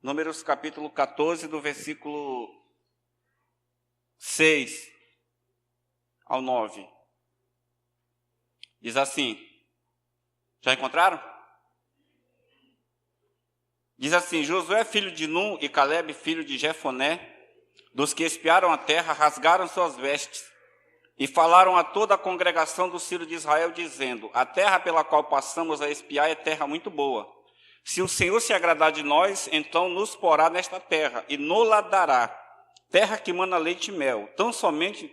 Números capítulo 14, do versículo 6 ao 9. Diz assim, já encontraram? Diz assim: Josué, filho de Num, e Calebe, filho de Jefoné, dos que espiaram a terra, rasgaram suas vestes e falaram a toda a congregação dos filhos de Israel, dizendo: a terra pela qual passamos a espiar é terra muito boa. Se o Senhor se agradar de nós, então nos porá nesta terra e nos-la dará, terra que mana leite e mel. Tão somente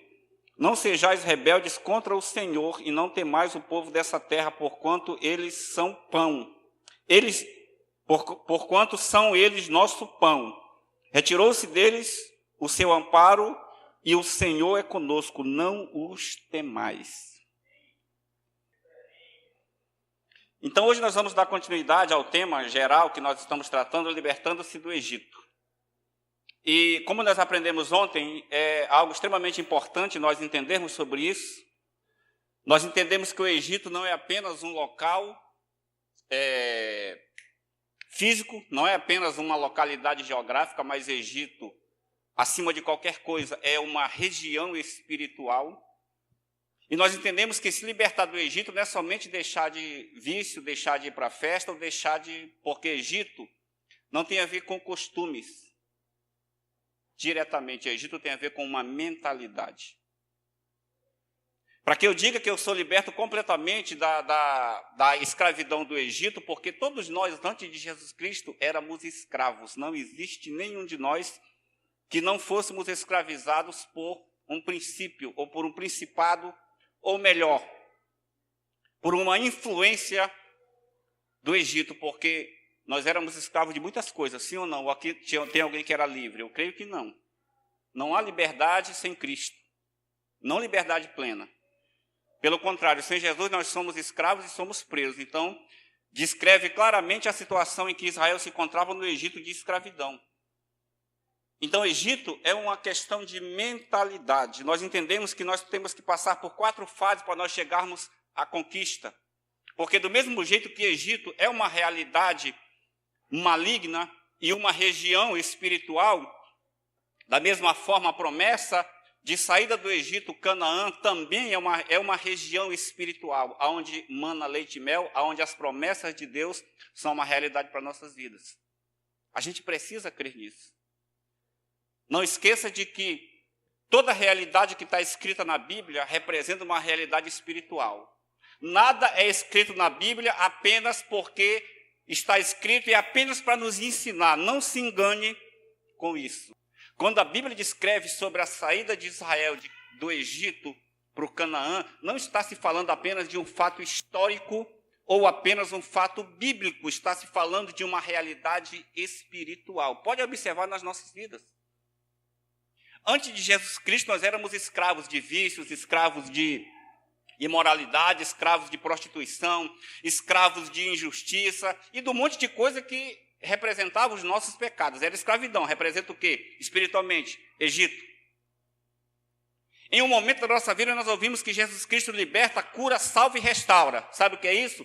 não sejais rebeldes contra o Senhor e não temais o povo dessa terra, porquanto eles são pão. Porquanto são eles nosso pão. Retirou-se deles o seu amparo e o Senhor é conosco, não os temais. Então hoje nós vamos dar continuidade ao tema geral que nós estamos tratando, libertando-se do Egito. E como nós aprendemos ontem, é algo extremamente importante nós entendermos sobre isso. Nós entendemos que o Egito não é apenas um local físico, não é apenas uma localidade geográfica, mas Egito, acima de qualquer coisa, é uma região espiritual. E nós entendemos que se libertar do Egito não é somente deixar de vício, deixar de ir para a festa, ou deixar de... Porque Egito não tem a ver com costumes diretamente. Egito tem a ver com uma mentalidade. Para que eu diga que eu sou liberto completamente da escravidão do Egito, porque todos nós, antes de Jesus Cristo, éramos escravos. Não existe nenhum de nós que não fôssemos escravizados por um princípio, ou por um principado, ou melhor, por uma influência do Egito, porque nós éramos escravos de muitas coisas, sim ou não? Aqui tem alguém que era livre? Eu creio que não. Não há liberdade sem Cristo. Não liberdade plena. Pelo contrário, sem Jesus nós somos escravos e somos presos. Então, descreve claramente a situação em que Israel se encontrava no Egito de escravidão. Então, o Egito é uma questão de mentalidade. Nós entendemos que nós temos que passar por 4 fases para nós chegarmos à conquista. Porque do mesmo jeito que Egito é uma realidade maligna e uma região espiritual, da mesma forma a promessa de saída do Egito, Canaã, também é uma região espiritual, onde mana leite e mel, onde as promessas de Deus são uma realidade para nossas vidas. A gente precisa crer nisso. Não esqueça de que toda realidade que está escrita na Bíblia representa uma realidade espiritual. Nada é escrito na Bíblia apenas porque está escrito e apenas para nos ensinar. Não se engane com isso. Quando a Bíblia descreve sobre a saída de Israel do Egito para o Canaã, não está se falando apenas de um fato histórico ou apenas um fato bíblico. Está se falando de uma realidade espiritual. Pode observar nas nossas vidas. Antes de Jesus Cristo, nós éramos escravos de vícios, escravos de imoralidade, escravos de prostituição, escravos de injustiça e de um monte de coisa que representava os nossos pecados. Era escravidão. Representa o quê? Espiritualmente, Egito. Em um momento da nossa vida, nós ouvimos que Jesus Cristo liberta, cura, salva e restaura. Sabe o que é isso?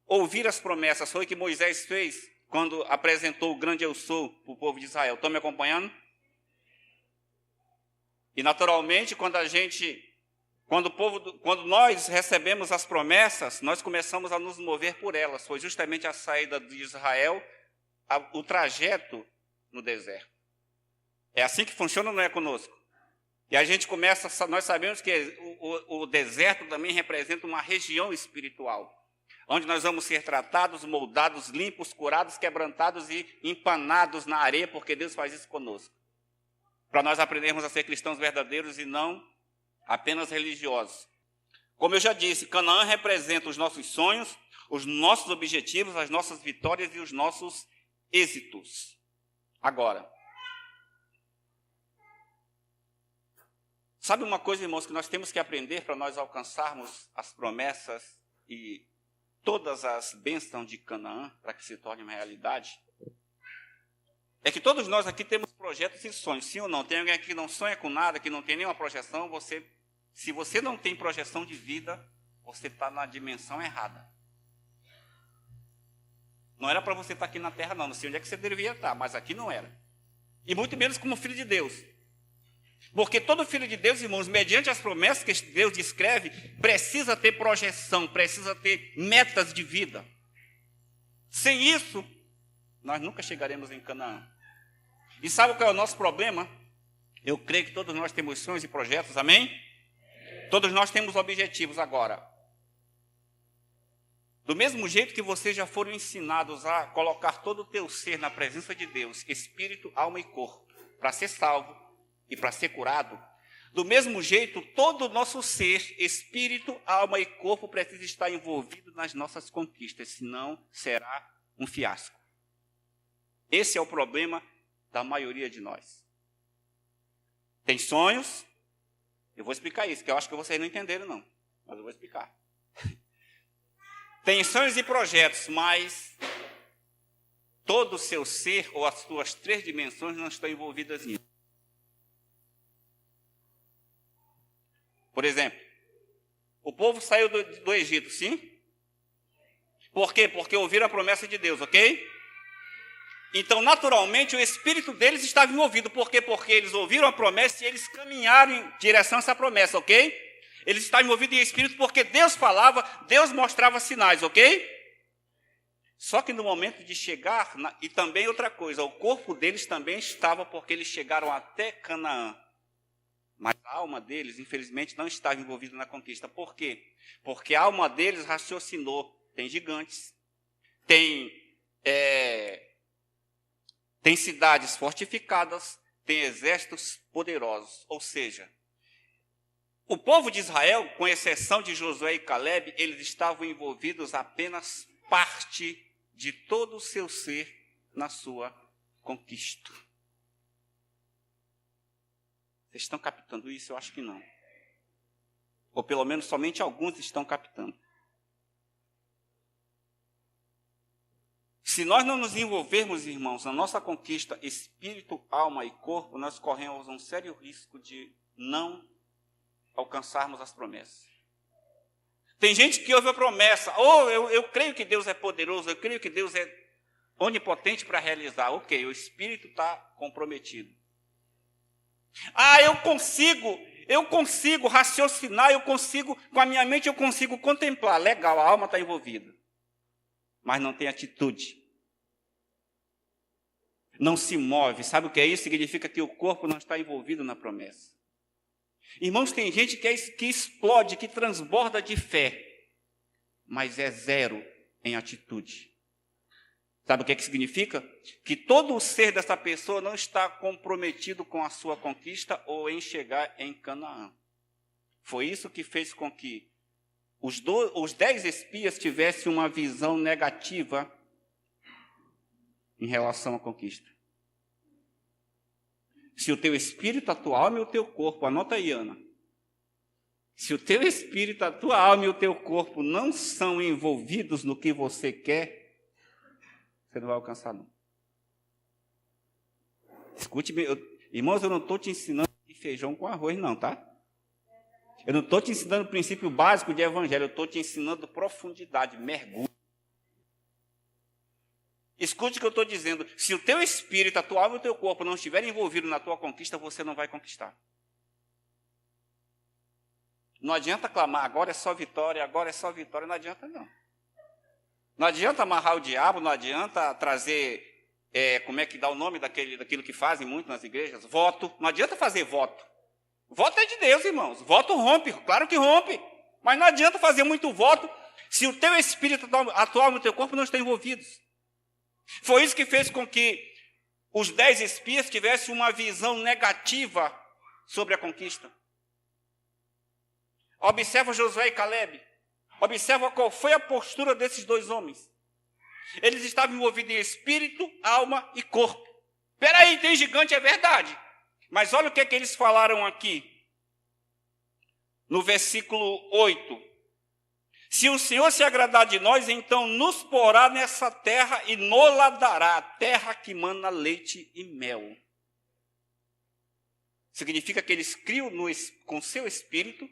Ouvir as promessas. Foi o que Moisés fez quando apresentou o grande eu sou para o povo de Israel. Estão me acompanhando? E naturalmente, quando nós recebemos as promessas, nós começamos a nos mover por elas. Foi justamente a saída de Israel, o trajeto no deserto. É assim que funciona, não é conosco? E a gente nós sabemos que o deserto também representa uma região espiritual, onde nós vamos ser tratados, moldados, limpos, curados, quebrantados e empanados na areia, porque Deus faz isso conosco. Para nós aprendermos a ser cristãos verdadeiros e não apenas religiosos. Como eu já disse, Canaã representa os nossos sonhos, os nossos objetivos, as nossas vitórias e os nossos êxitos. Agora, sabe uma coisa, irmãos, que nós temos que aprender para nós alcançarmos as promessas e todas as bênçãos de Canaã, para que se torne uma realidade? É que todos nós aqui temos projetos e sonhos, sim ou não? Tem alguém aqui que não sonha com nada, que não tem nenhuma projeção? Se você não tem projeção de vida, você está na dimensão errada. Não era para você estar aqui na terra, não. Não sei onde é que você deveria estar, mas aqui não era. E muito menos como filho de Deus. Porque todo filho de Deus, irmãos, mediante as promessas que Deus descreve, precisa ter projeção, precisa ter metas de vida. Sem isso, nós nunca chegaremos em Canaã. E sabe qual é o nosso problema? Eu creio que todos nós temos sonhos e projetos, amém? Todos nós temos objetivos agora. Do mesmo jeito que vocês já foram ensinados a colocar todo o teu ser na presença de Deus, espírito, alma e corpo, para ser salvo e para ser curado, do mesmo jeito, todo o nosso ser, espírito, alma e corpo precisa estar envolvido nas nossas conquistas, senão será um fiasco. Esse é o problema da maioria de nós. Tem sonhos, eu vou explicar isso, que eu acho que vocês não entenderam não, mas eu vou explicar. Tem sonhos e projetos, mas todo o seu ser, ou as suas 3 dimensões, não estão envolvidas nisso. Por exemplo, o povo saiu do Egito, sim? Por quê? Porque ouviram a promessa de Deus, ok? Então, naturalmente, o espírito deles estava envolvido. Por quê? Porque eles ouviram a promessa e eles caminharam em direção a essa promessa, ok? Eles estavam envolvidos em espírito porque Deus falava, Deus mostrava sinais, ok? Só que no momento de chegar, e também outra coisa, o corpo deles também estava porque eles chegaram até Canaã. Mas a alma deles, infelizmente, não estava envolvida na conquista. Por quê? Porque a alma deles raciocinou. Tem gigantes, tem cidades fortificadas, tem exércitos poderosos. Ou seja, o povo de Israel, com exceção de Josué e Calebe, eles estavam envolvidos apenas parte de todo o seu ser na sua conquista. Vocês estão captando isso? Eu acho que não. Ou pelo menos somente alguns estão captando. Se nós não nos envolvermos, irmãos, na nossa conquista espírito, alma e corpo, nós corremos um sério risco de não alcançarmos as promessas. Tem gente que ouve a promessa, eu creio que Deus é poderoso, eu creio que Deus é onipotente para realizar. Ok, o espírito está comprometido. Eu consigo raciocinar, com a minha mente eu consigo contemplar. Legal, a alma está envolvida. Mas não tem atitude. Não se move. Sabe o que é isso? Significa que o corpo não está envolvido na promessa. Irmãos, tem gente que explode, que transborda de fé, mas é zero em atitude. Sabe o que significa? Que todo o ser dessa pessoa não está comprometido com a sua conquista ou em chegar em Canaã. Foi isso que fez com que os 10 espias tivessem uma visão negativa em relação à conquista. Se o teu espírito, a tua alma e o teu corpo, anota aí, Ana. Se o teu espírito, a tua alma e o teu corpo não são envolvidos no que você quer, você não vai alcançar, não. Escute bem, irmãos, eu não estou te ensinando feijão com arroz, não, tá? Eu não estou te ensinando o princípio básico de evangelho, eu estou te ensinando profundidade, mergulho. Escute o que eu estou dizendo. Se o teu espírito, a tua alma e o teu corpo não estiverem envolvidos na tua conquista, você não vai conquistar. Não adianta clamar, agora é só vitória, não adianta não. Não adianta amarrar o diabo, não adianta trazer, como é que dá o nome daquilo que fazem muito nas igrejas? Voto. Não adianta fazer voto. Voto é de Deus, irmãos. Voto rompe, claro que rompe. Mas não adianta fazer muito voto se o teu espírito, a tua alma e o teu corpo não estão envolvidos. Foi isso que fez com que os 10 espias tivessem uma visão negativa sobre a conquista. Observa Josué e Calebe. Observa qual foi a postura desses 2 homens. Eles estavam envolvidos em espírito, alma e corpo. Espera aí, tem gigante, é verdade. Mas olha o que é que eles falaram aqui. No versículo 8. Se o Senhor se agradar de nós, então nos porá nessa terra e nos-la dará, terra que mana leite e mel. Significa que eles criam com seu espírito,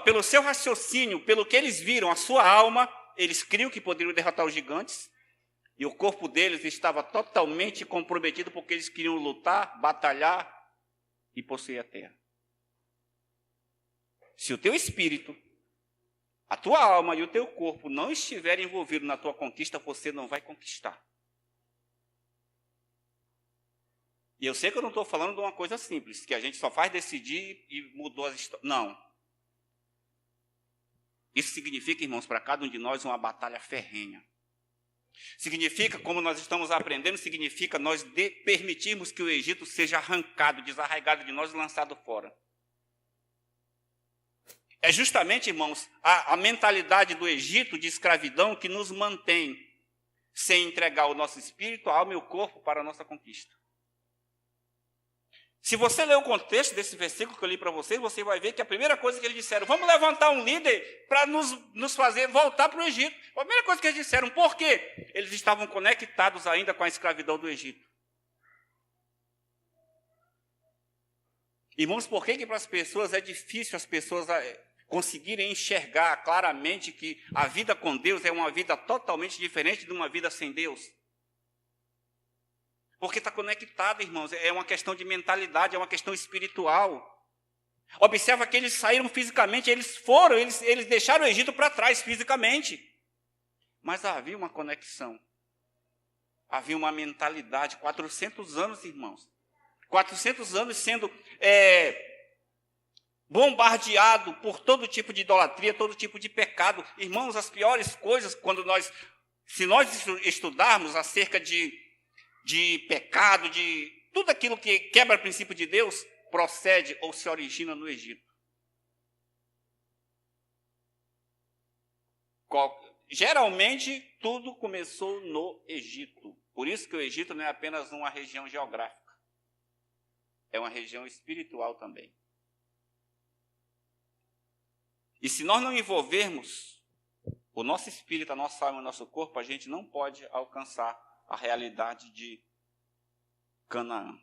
pelo seu raciocínio, pelo que eles viram, a sua alma, eles criam que poderiam derrotar os gigantes, e o corpo deles estava totalmente comprometido porque eles queriam lutar, batalhar e possuir a terra. Se o teu espírito, a tua alma e o teu corpo não estiverem envolvidos na tua conquista, você não vai conquistar. E eu sei que eu não estou falando de uma coisa simples, que a gente só faz decidir e mudou as histórias. Não. Isso significa, irmãos, para cada um de nós uma batalha ferrenha. Significa, como nós estamos aprendendo, significa nós permitirmos que o Egito seja arrancado, desarraigado de nós e lançado fora. É justamente, irmãos, a mentalidade do Egito de escravidão que nos mantém sem entregar o nosso espírito, a alma e o corpo para a nossa conquista. Se você ler o contexto desse versículo que eu li para vocês, você vai ver que a primeira coisa que eles disseram, vamos levantar um líder para nos fazer voltar para o Egito. A primeira coisa que eles disseram, por quê? Eles estavam conectados ainda com a escravidão do Egito. Irmãos, por que para as pessoas é difícil as pessoas conseguirem enxergar claramente que a vida com Deus é uma vida totalmente diferente de uma vida sem Deus? Porque está conectado, irmãos, é uma questão de mentalidade, é uma questão espiritual. Observa que eles saíram fisicamente, eles deixaram o Egito para trás fisicamente. Mas havia uma conexão, havia uma mentalidade, 400 anos, irmãos. 400 anos sendo bombardeado por todo tipo de idolatria, todo tipo de pecado. Irmãos, as piores coisas, se nós estudarmos acerca de pecado, de tudo aquilo que quebra o princípio de Deus, procede ou se origina no Egito. Geralmente, tudo começou no Egito. Por isso que o Egito não é apenas uma região geográfica. É uma região espiritual também. E se nós não envolvermos o nosso espírito, a nossa alma e o nosso corpo, a gente não pode alcançar a realidade de Canaã.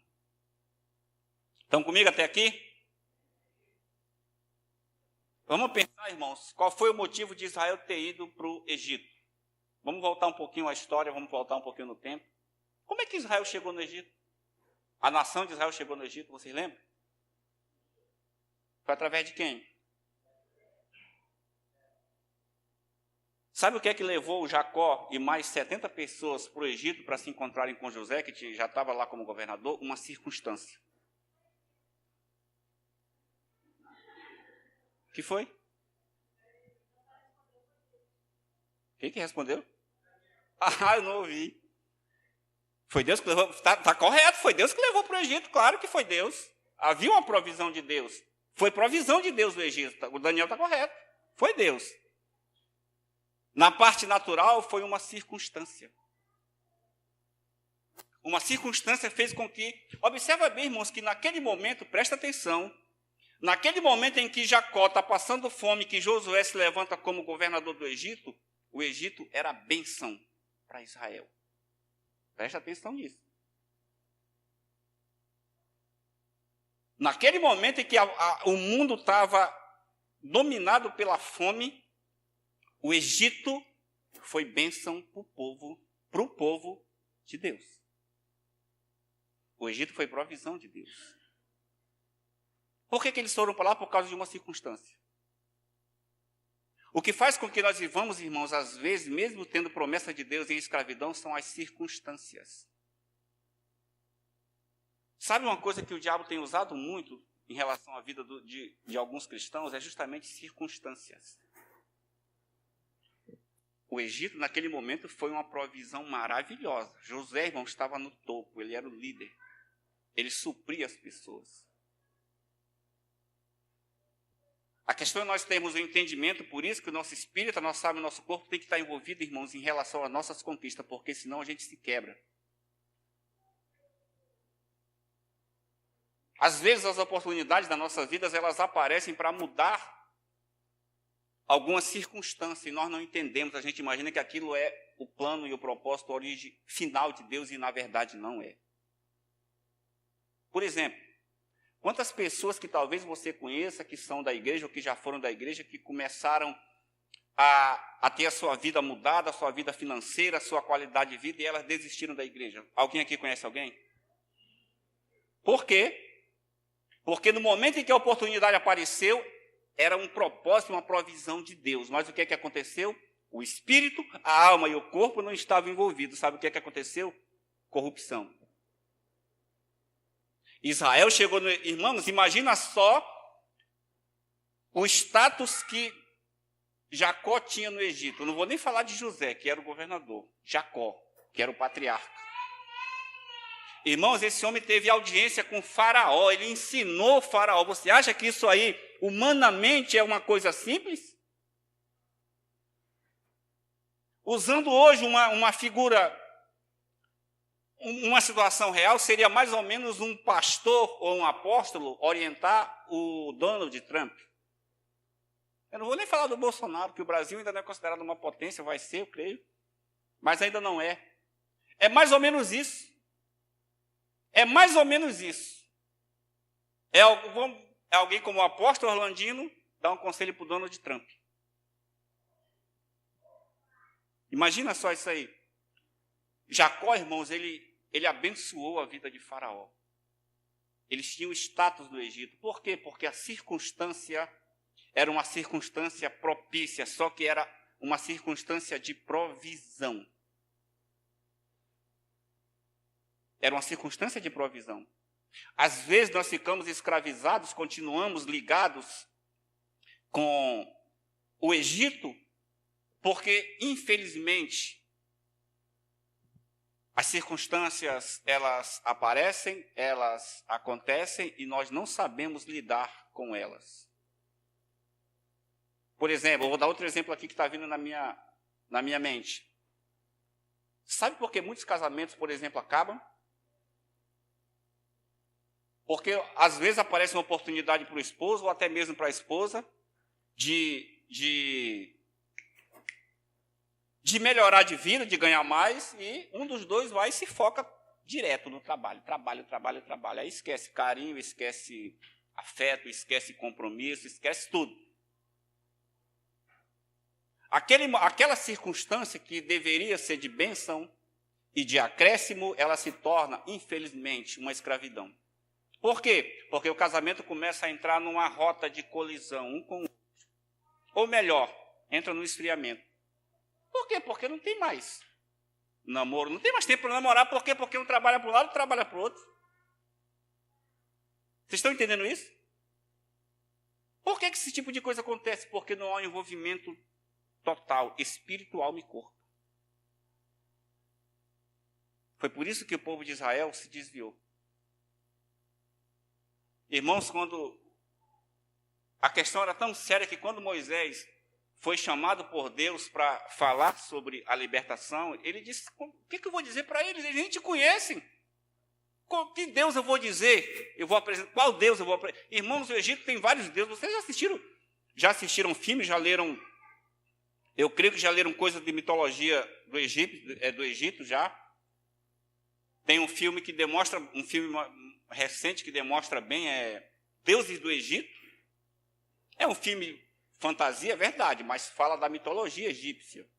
Estão comigo até aqui? Vamos pensar, irmãos, qual foi o motivo de Israel ter ido para o Egito? Vamos voltar um pouquinho à história, vamos voltar um pouquinho no tempo. Como é que Israel chegou no Egito? A nação de Israel chegou no Egito, vocês lembram? Foi através de quem? Sabe o que é que levou Jacó e mais 70 pessoas para o Egito para se encontrarem com José, que já estava lá como governador? Uma circunstância. O que foi? Quem que respondeu? Ah, eu não ouvi. Foi Deus que levou? Está correto, foi Deus que levou para o Egito, claro que foi Deus. Havia uma provisão de Deus. Foi provisão de Deus no Egito. O Daniel está correto. Foi Deus. Na parte natural, foi uma circunstância. Uma circunstância fez com que... Observa bem, irmãos, que naquele momento, presta atenção, naquele momento em que Jacó está passando fome, que Josué se levanta como governador do Egito, o Egito era bênção para Israel. Presta atenção nisso. Naquele momento em que o mundo estava dominado pela fome, o Egito foi bênção para o povo de Deus. O Egito foi provisão de Deus. Por que eles foram para lá? Por causa de uma circunstância. O que faz com que nós vivamos, irmãos, às vezes, mesmo tendo promessa de Deus em escravidão, são as circunstâncias. Sabe uma coisa que o diabo tem usado muito em relação à vida de alguns cristãos? É justamente circunstâncias. O Egito, naquele momento, foi uma provisão maravilhosa. José, irmão, estava no topo, ele era o líder. Ele supria as pessoas. A questão é nós termos o entendimento, por isso que o nosso espírito, a nossa alma e o nosso corpo tem que estar envolvido, irmãos, em relação às nossas conquistas, porque senão a gente se quebra. Às vezes as oportunidades das nossas vidas, elas aparecem para mudar algumas circunstâncias e nós não entendemos, a gente imagina que aquilo é o plano e o propósito, a origem final de Deus e na verdade não é. Por exemplo, quantas pessoas que talvez você conheça que são da igreja ou que já foram da igreja, que começaram a ter a sua vida mudada, a sua vida financeira, a sua qualidade de vida, e elas desistiram da igreja. Alguém aqui conhece alguém? Por quê? Porque no momento em que a oportunidade apareceu, era um propósito, uma provisão de Deus. Mas o que é que aconteceu? O espírito, a alma e o corpo não estavam envolvidos. Sabe o que é que aconteceu? Corrupção. Israel chegou no... Irmãos, imagina só o status que Jacó tinha no Egito. Eu não vou nem falar de José, que era o governador. Jacó, que era o patriarca. Irmãos, esse homem teve audiência com Faraó. Ele ensinou Faraó. Você acha que isso aí, humanamente, é uma coisa simples? Usando hoje uma figura, uma situação real, seria mais ou menos um pastor ou um apóstolo orientar o Donald Trump. Eu não vou nem falar do Bolsonaro, que o Brasil ainda não é considerado uma potência, vai ser, eu creio, mas ainda não é. É mais ou menos isso. É mais ou menos isso. É alguém como o apóstolo Orlandino dar um conselho para o Donald Trump. Imagina só isso aí. Jacó, irmãos, ele abençoou a vida de Faraó. Eles tinham status no Egito. Por quê? Porque a circunstância era uma circunstância propícia, só que era uma circunstância de provisão. Era uma circunstância de provisão. Às vezes nós ficamos escravizados, continuamos ligados com o Egito, porque, infelizmente, as circunstâncias, elas aparecem, elas acontecem e nós não sabemos lidar com elas. Por exemplo, eu vou dar outro exemplo aqui que está vindo na minha mente. Sabe por que muitos casamentos, por exemplo, acabam? Porque, às vezes, aparece uma oportunidade para o esposo ou até mesmo para a esposa de melhorar de vida, de ganhar mais, e um dos dois vai e se foca direto no trabalho. Trabalho. Aí esquece carinho, esquece afeto, esquece compromisso, esquece tudo. Aquela circunstância que deveria ser de bênção e de acréscimo, ela se torna, infelizmente, uma escravidão. Por quê? Porque o casamento começa a entrar numa rota de colisão um com o outro. Ou melhor, entra no esfriamento. Por quê? Porque não tem mais namoro. Não tem mais tempo para namorar. Por quê? Porque um trabalha para um lado e trabalha para o outro. Vocês estão entendendo isso? Por que esse tipo de coisa acontece? Porque não há um envolvimento total, espiritual e corpo. Foi por isso que o povo de Israel se desviou. Irmãos, quando a questão era tão séria que quando Moisés foi chamado por Deus para falar sobre a libertação, ele disse, o que eu vou dizer para eles? Eles nem te conhecem. Que Deus eu vou dizer? Eu vou apresentar. Qual Deus eu vou apresentar? Irmãos, o Egito tem vários deuses. Vocês já assistiram filmes, já leram, eu creio que já leram coisas de mitologia do Egito já. Tem um filme que demonstra, um filme recente que demonstra bem, Deuses do Egito. É um filme fantasia, é verdade, mas fala da mitologia egípcia.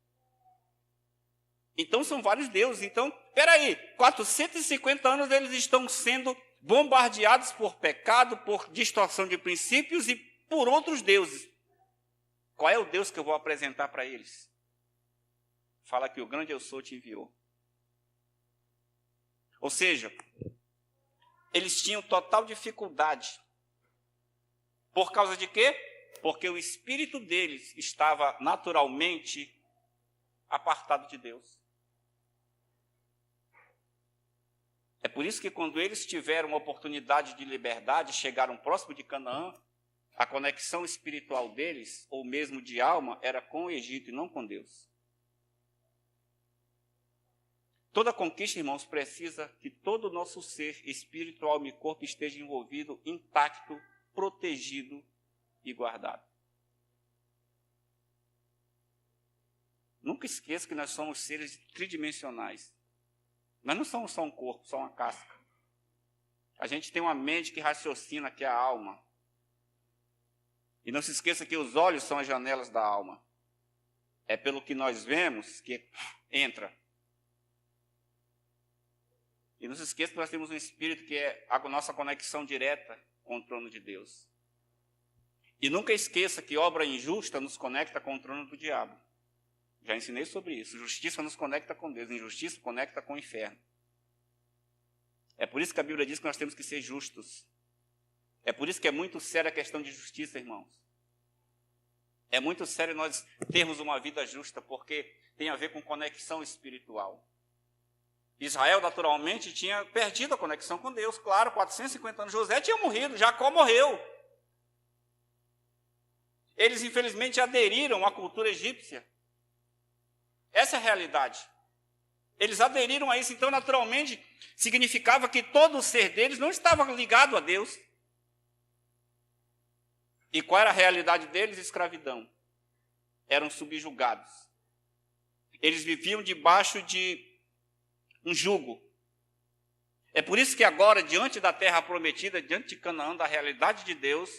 Então são vários deuses. Então, peraí, 450 anos eles estão sendo bombardeados por pecado, por distorção de princípios e por outros deuses. Qual é o Deus que eu vou apresentar para eles? Fala que o grande eu sou te enviou. Ou seja, eles tinham total dificuldade. Por causa de quê? Porque o espírito deles estava naturalmente apartado de Deus. É por isso que quando eles tiveram uma oportunidade de liberdade, chegaram próximo de Canaã, a conexão espiritual deles, ou mesmo de alma, era com o Egito e não com Deus. Toda conquista, irmãos, precisa que todo o nosso ser, espírito, alma e corpo esteja envolvido, intacto, protegido e guardado. Nunca esqueça que nós somos seres tridimensionais. Nós não somos só um corpo, só uma casca. A gente tem uma mente que raciocina, que é a alma. E não se esqueça que os olhos são as janelas da alma. é pelo que nós vemos que entra. E não se esqueça que nós temos um Espírito que é a nossa conexão direta com o trono de Deus. E nunca esqueça que obra injusta nos conecta com o trono do diabo. Já ensinei sobre isso. Justiça nos conecta com Deus, injustiça conecta com o inferno. É por isso que a Bíblia diz que nós temos que ser justos. É por isso que é muito séria a questão de justiça, irmãos. É muito sério nós termos uma vida justa, porque tem a ver com conexão espiritual. Israel, naturalmente, tinha perdido a conexão com Deus. Claro, 450 anos. José tinha morrido, Jacó morreu. Eles, infelizmente, aderiram à cultura egípcia. Essa é a realidade. Eles aderiram a isso, então, naturalmente, significava que todo o ser deles não estava ligado a Deus. E qual era a realidade deles? Escravidão. Eram subjugados. Eles viviam debaixo de um jugo. É por isso que agora, diante da terra prometida, diante de Canaã, da realidade de Deus,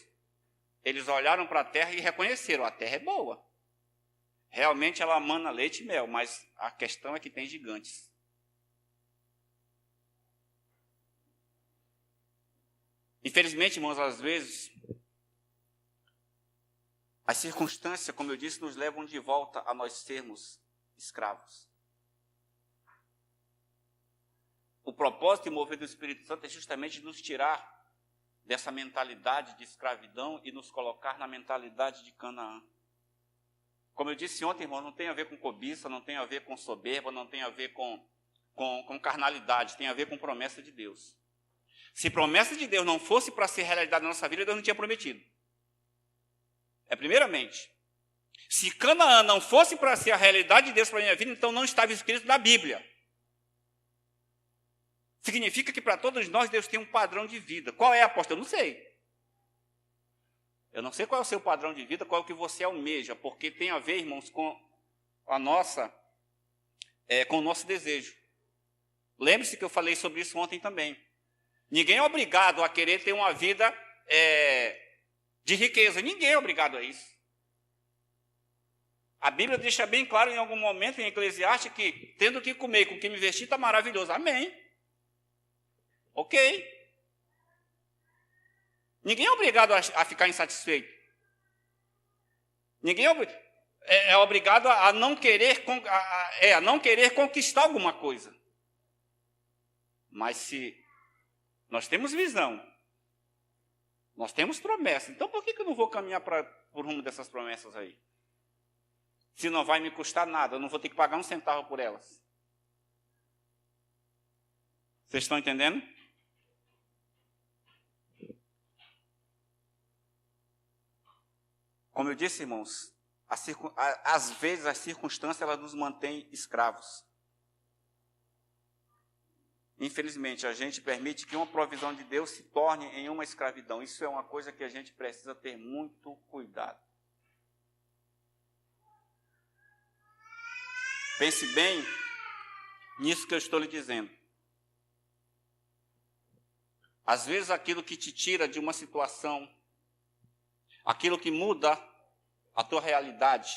eles olharam para a terra e reconheceram, a terra é boa. Realmente ela mana leite e mel, mas a questão é que tem gigantes. Infelizmente, irmãos, às vezes, as circunstâncias, como eu disse, nos levam de volta a nós sermos escravos. O propósito e mover do Espírito Santo é justamente nos tirar dessa mentalidade de escravidão e nos colocar na mentalidade de Canaã. Como eu disse ontem, irmão, não tem a ver com cobiça, não tem a ver com soberba, não tem a ver com carnalidade, tem a ver com promessa de Deus. Se promessa de Deus não fosse para ser realidade na nossa vida, Deus não tinha prometido. Primeiramente. Se Canaã não fosse para ser a realidade de Deus para a minha vida, então não estava escrito na Bíblia. Significa que para todos nós Deus tem um padrão de vida. Qual é, apóstolo? Eu não sei. Eu não sei qual é o seu padrão de vida, qual é o que você almeja, porque tem a ver, irmãos, com o nosso desejo. Lembre-se que eu falei sobre isso ontem também. Ninguém é obrigado a querer ter uma vida de riqueza. Ninguém é obrigado a isso. A Bíblia deixa bem claro em algum momento em Eclesiastes que tendo que comer e com que me vestir está maravilhoso. Amém. Ok. Ninguém é obrigado a ficar insatisfeito. Ninguém é obrigado a não querer conquistar alguma coisa. Mas se nós temos visão, nós temos promessa, então por que eu não vou caminhar por rumo dessas promessas aí? Se não vai me custar nada, eu não vou ter que pagar um centavo por elas. Vocês estão entendendo? Como eu disse, irmãos, às vezes as circunstâncias elas nos mantêm escravos. Infelizmente, a gente permite que uma provisão de Deus se torne em uma escravidão. Isso é uma coisa que a gente precisa ter muito cuidado. Pense bem nisso que eu estou lhe dizendo. Às vezes aquilo que te tira de uma situação, aquilo que muda a tua realidade,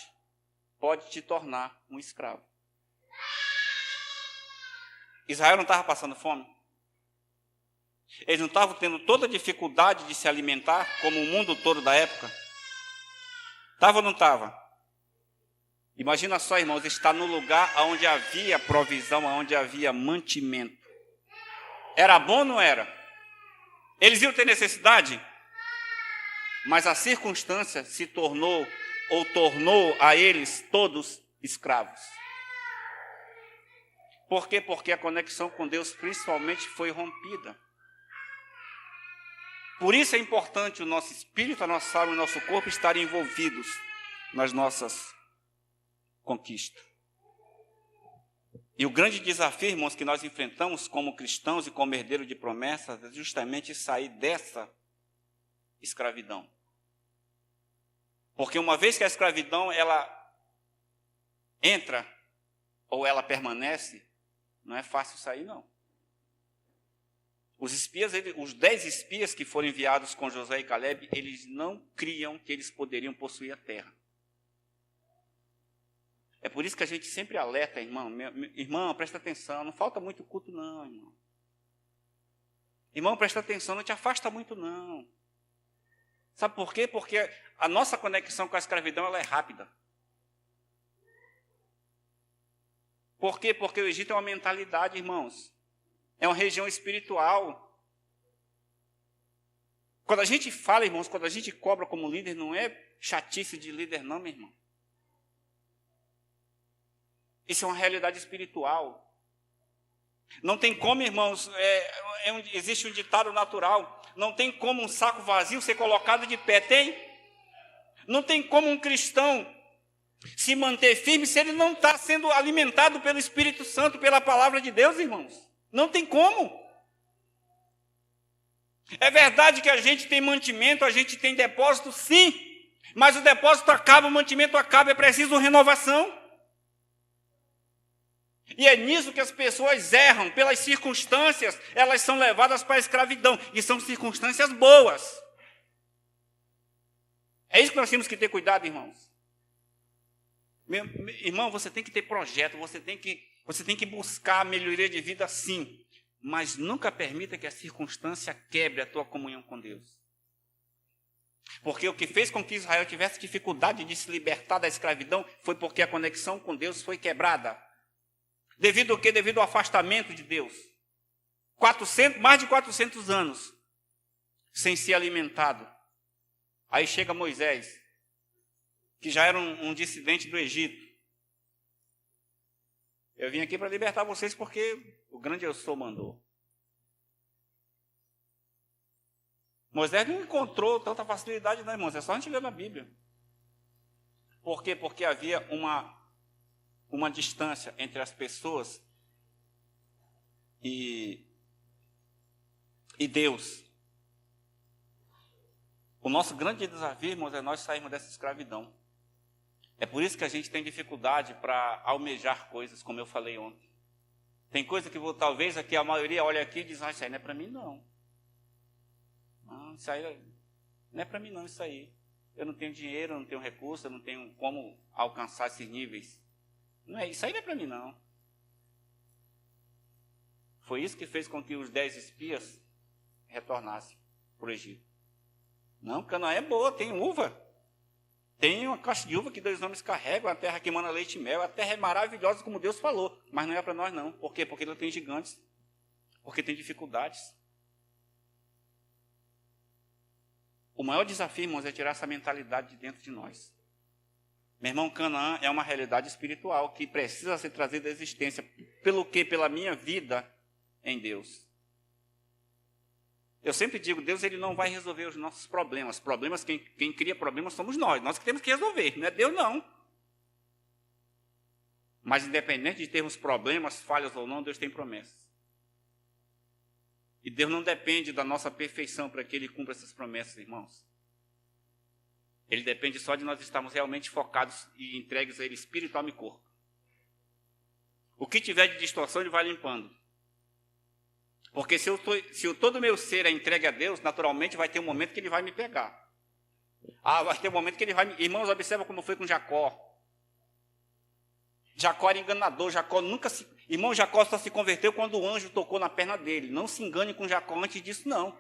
pode te tornar um escravo. Israel não estava passando fome? Eles não estavam tendo toda a dificuldade de se alimentar, como o mundo todo da época? Estava ou não estava? Imagina só, irmãos, estar no lugar onde havia provisão, onde havia mantimento. Era bom ou não era? Eles iam ter necessidade? Mas a circunstância se tornou, ou tornou a eles todos escravos. Por quê? Porque a conexão com Deus principalmente foi rompida. Por isso é importante o nosso espírito, a nossa alma e o nosso corpo estarem envolvidos nas nossas conquistas. E o grande desafio, irmãos, que nós enfrentamos como cristãos e como herdeiros de promessas é justamente sair dessa escravidão. Porque uma vez que a escravidão ela entra ou ela permanece, não é fácil sair, não. Os 10 espias que foram enviados com Josué e Caleb, eles não criam que eles poderiam possuir a terra. por isso que a gente sempre alerta, irmão. Irmão, presta atenção, não falta muito culto não, irmão. Irmão, presta atenção, não te afasta muito não. Sabe por quê? Porque a nossa conexão com a escravidão ela é rápida. Por quê? Porque o Egito é uma mentalidade, irmãos. É uma região espiritual. Quando a gente fala, irmãos, quando a gente cobra como líder, não é chatice de líder não, meu irmão. Isso é uma realidade espiritual. Não tem como, irmãos, existe um ditado natural. Não tem como um saco vazio ser colocado de pé, tem? Não tem como um cristão se manter firme se ele não está sendo alimentado pelo Espírito Santo, pela palavra de Deus, irmãos. Não tem como. É verdade que a gente tem mantimento, a gente tem depósito, sim. Mas o depósito acaba, o mantimento acaba, é preciso renovação. E é nisso que as pessoas erram, pelas circunstâncias, elas são levadas para a escravidão, e são circunstâncias boas. É isso que nós temos que ter cuidado, irmãos. Irmão, você tem que ter projeto, você tem que buscar a melhoria de vida, sim, mas nunca permita que a circunstância quebre a tua comunhão com Deus. Porque o que fez com que Israel tivesse dificuldade de se libertar da escravidão foi porque a conexão com Deus foi quebrada. Devido ao quê? Devido ao afastamento de Deus. Mais de 400 anos sem ser alimentado. Aí chega Moisés, que já era um dissidente do Egito. Eu vim aqui para libertar vocês porque o grande eu sou mandou. Moisés não encontrou tanta facilidade, não, irmãos. É só a gente ler na Bíblia. Por quê? Porque havia uma distância entre as pessoas e Deus. O nosso grande desafio, irmãos, é nós sairmos dessa escravidão. É por isso que a gente tem dificuldade para almejar coisas, como eu falei ontem. Tem coisa que talvez aqui a maioria olha aqui e diz, isso aí não é para mim não. Não, isso aí não é para mim não, isso aí. Eu não tenho dinheiro, eu não tenho recurso, eu não tenho como alcançar esses níveis. Não é, isso aí não é para mim não. Foi isso que fez com que os 10 espias retornassem para o Egito. Não, Canaã é boa, tem uva. Tem uma caixa de uva que 2 homens carregam, a terra que emana leite e mel. A terra é maravilhosa como Deus falou, mas não é para nós não. Por quê? Porque ela tem gigantes. Porque tem dificuldades. O maior desafio, irmãos, é tirar essa mentalidade de dentro de nós. Meu irmão, Canaã é uma realidade espiritual que precisa ser trazida à existência. Pelo quê? Pela minha vida em Deus. Eu sempre digo, Deus ele não vai resolver os nossos problemas. Problemas, quem cria problemas somos nós. Nós que temos que resolver, não é Deus não. Mas independente de termos problemas, falhas ou não, Deus tem promessas. E Deus não depende da nossa perfeição para que Ele cumpra essas promessas, irmãos. Ele depende só de nós estarmos realmente focados e entregues a Ele espírito, alma e corpo. O que tiver de distorção, Ele vai limpando. Porque se todo o meu ser é entregue a Deus, naturalmente vai ter um momento que Ele vai me pegar. Vai ter um momento que Ele vai me... Irmãos, observa como foi com Jacó. Jacó era enganador, Irmão, Jacó só se converteu quando o anjo tocou na perna dele. Não se engane com Jacó antes disso, não.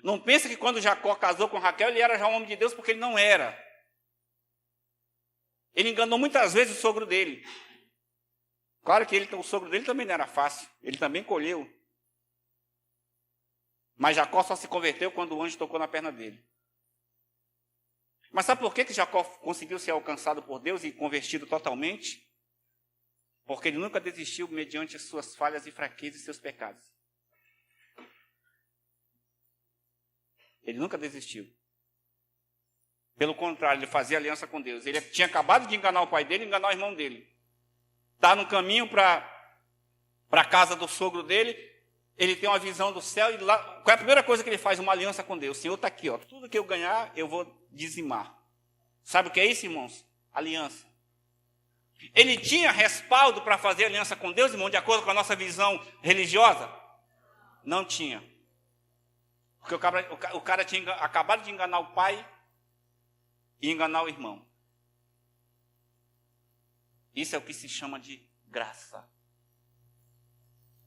Não pense que quando Jacó casou com Raquel, ele era já um homem de Deus, porque ele não era. Ele enganou muitas vezes o sogro dele. Claro que o sogro dele também não era fácil. Ele também colheu. Mas Jacó só se converteu quando o anjo tocou na perna dele. Mas sabe por que Jacó conseguiu ser alcançado por Deus e convertido totalmente? Porque ele nunca desistiu mediante as suas falhas e fraquezas e seus pecados. Ele nunca desistiu. Pelo contrário, ele fazia aliança com Deus. Ele tinha acabado de enganar o pai dele e enganar o irmão dele. Está no caminho para a casa do sogro dele, ele tem uma visão do céu e lá, qual é a primeira coisa que ele faz? Uma aliança com Deus. O Senhor está aqui, ó, tudo que eu ganhar, eu vou dizimar. Sabe o que é isso, irmãos? Aliança. Ele tinha respaldo para fazer aliança com Deus, irmão, de acordo com a nossa visão religiosa? Não tinha. Porque o cara tinha acabado de enganar o pai e enganar o irmão. Isso é o que se chama de graça.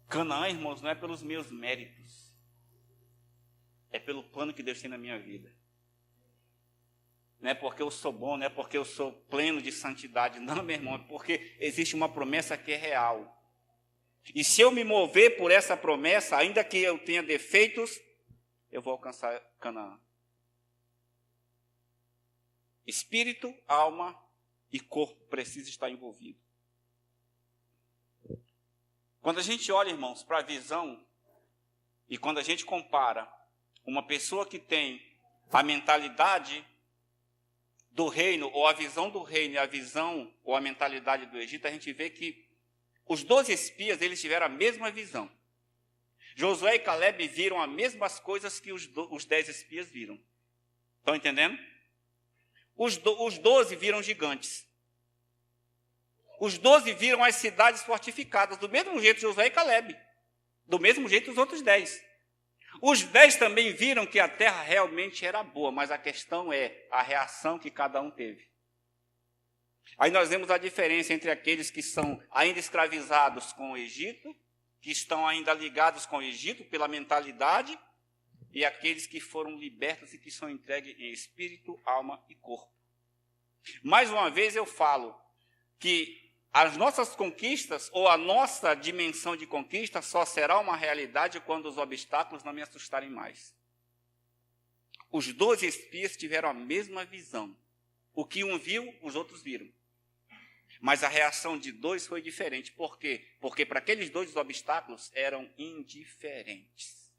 Canaã, irmãos, não é pelos meus méritos. É pelo plano que Deus tem na minha vida. Não é porque eu sou bom, não é porque eu sou pleno de santidade. Não, meu irmão, é porque existe uma promessa que é real. E se eu me mover por essa promessa, ainda que eu tenha defeitos, eu vou alcançar Canaã. Espírito, alma e corpo precisam estar envolvidos. Quando a gente olha, irmãos, para a visão, e quando a gente compara uma pessoa que tem a mentalidade do reino, ou a visão do reino, e a visão ou a mentalidade do Egito, a gente vê que os 12 espias, eles tiveram a mesma visão. Josué e Caleb viram as mesmas coisas que os 10 espias viram. Estão entendendo? Os 12 viram gigantes. Os 12 viram as cidades fortificadas, do mesmo jeito Josué e Caleb. Do mesmo jeito os outros 10. Os 10 também viram que a terra realmente era boa, mas a questão é a reação que cada um teve. Aí nós vemos a diferença entre aqueles que são ainda escravizados com o Egito, que estão ainda ligados com o Egito pela mentalidade, e aqueles que foram libertos e que são entregues em espírito, alma e corpo. Mais uma vez eu falo que as nossas conquistas, ou a nossa dimensão de conquista, só será uma realidade quando os obstáculos não me assustarem mais. Os 12 espias tiveram a mesma visão. O que um viu, os outros viram. Mas a reação de 2 foi diferente. Por quê? Porque para aqueles 2 os obstáculos eram indiferentes.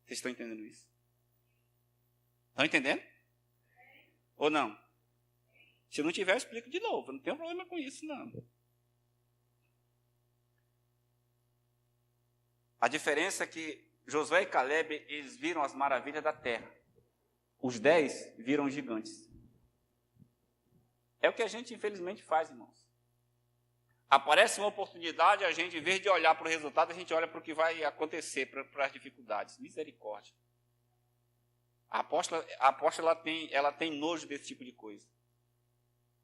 Vocês estão entendendo isso? Estão entendendo? Ou não? Se não tiver, eu explico de novo. Não tem problema com isso, não. A diferença é que Josué e Caleb, eles viram as maravilhas da terra. Os 10 viram gigantes. É o que a gente, infelizmente, faz, irmãos. Aparece uma oportunidade, a gente, em vez de olhar para o resultado, a gente olha para o que vai acontecer, para as dificuldades. Misericórdia. A apóstola ela tem nojo desse tipo de coisa.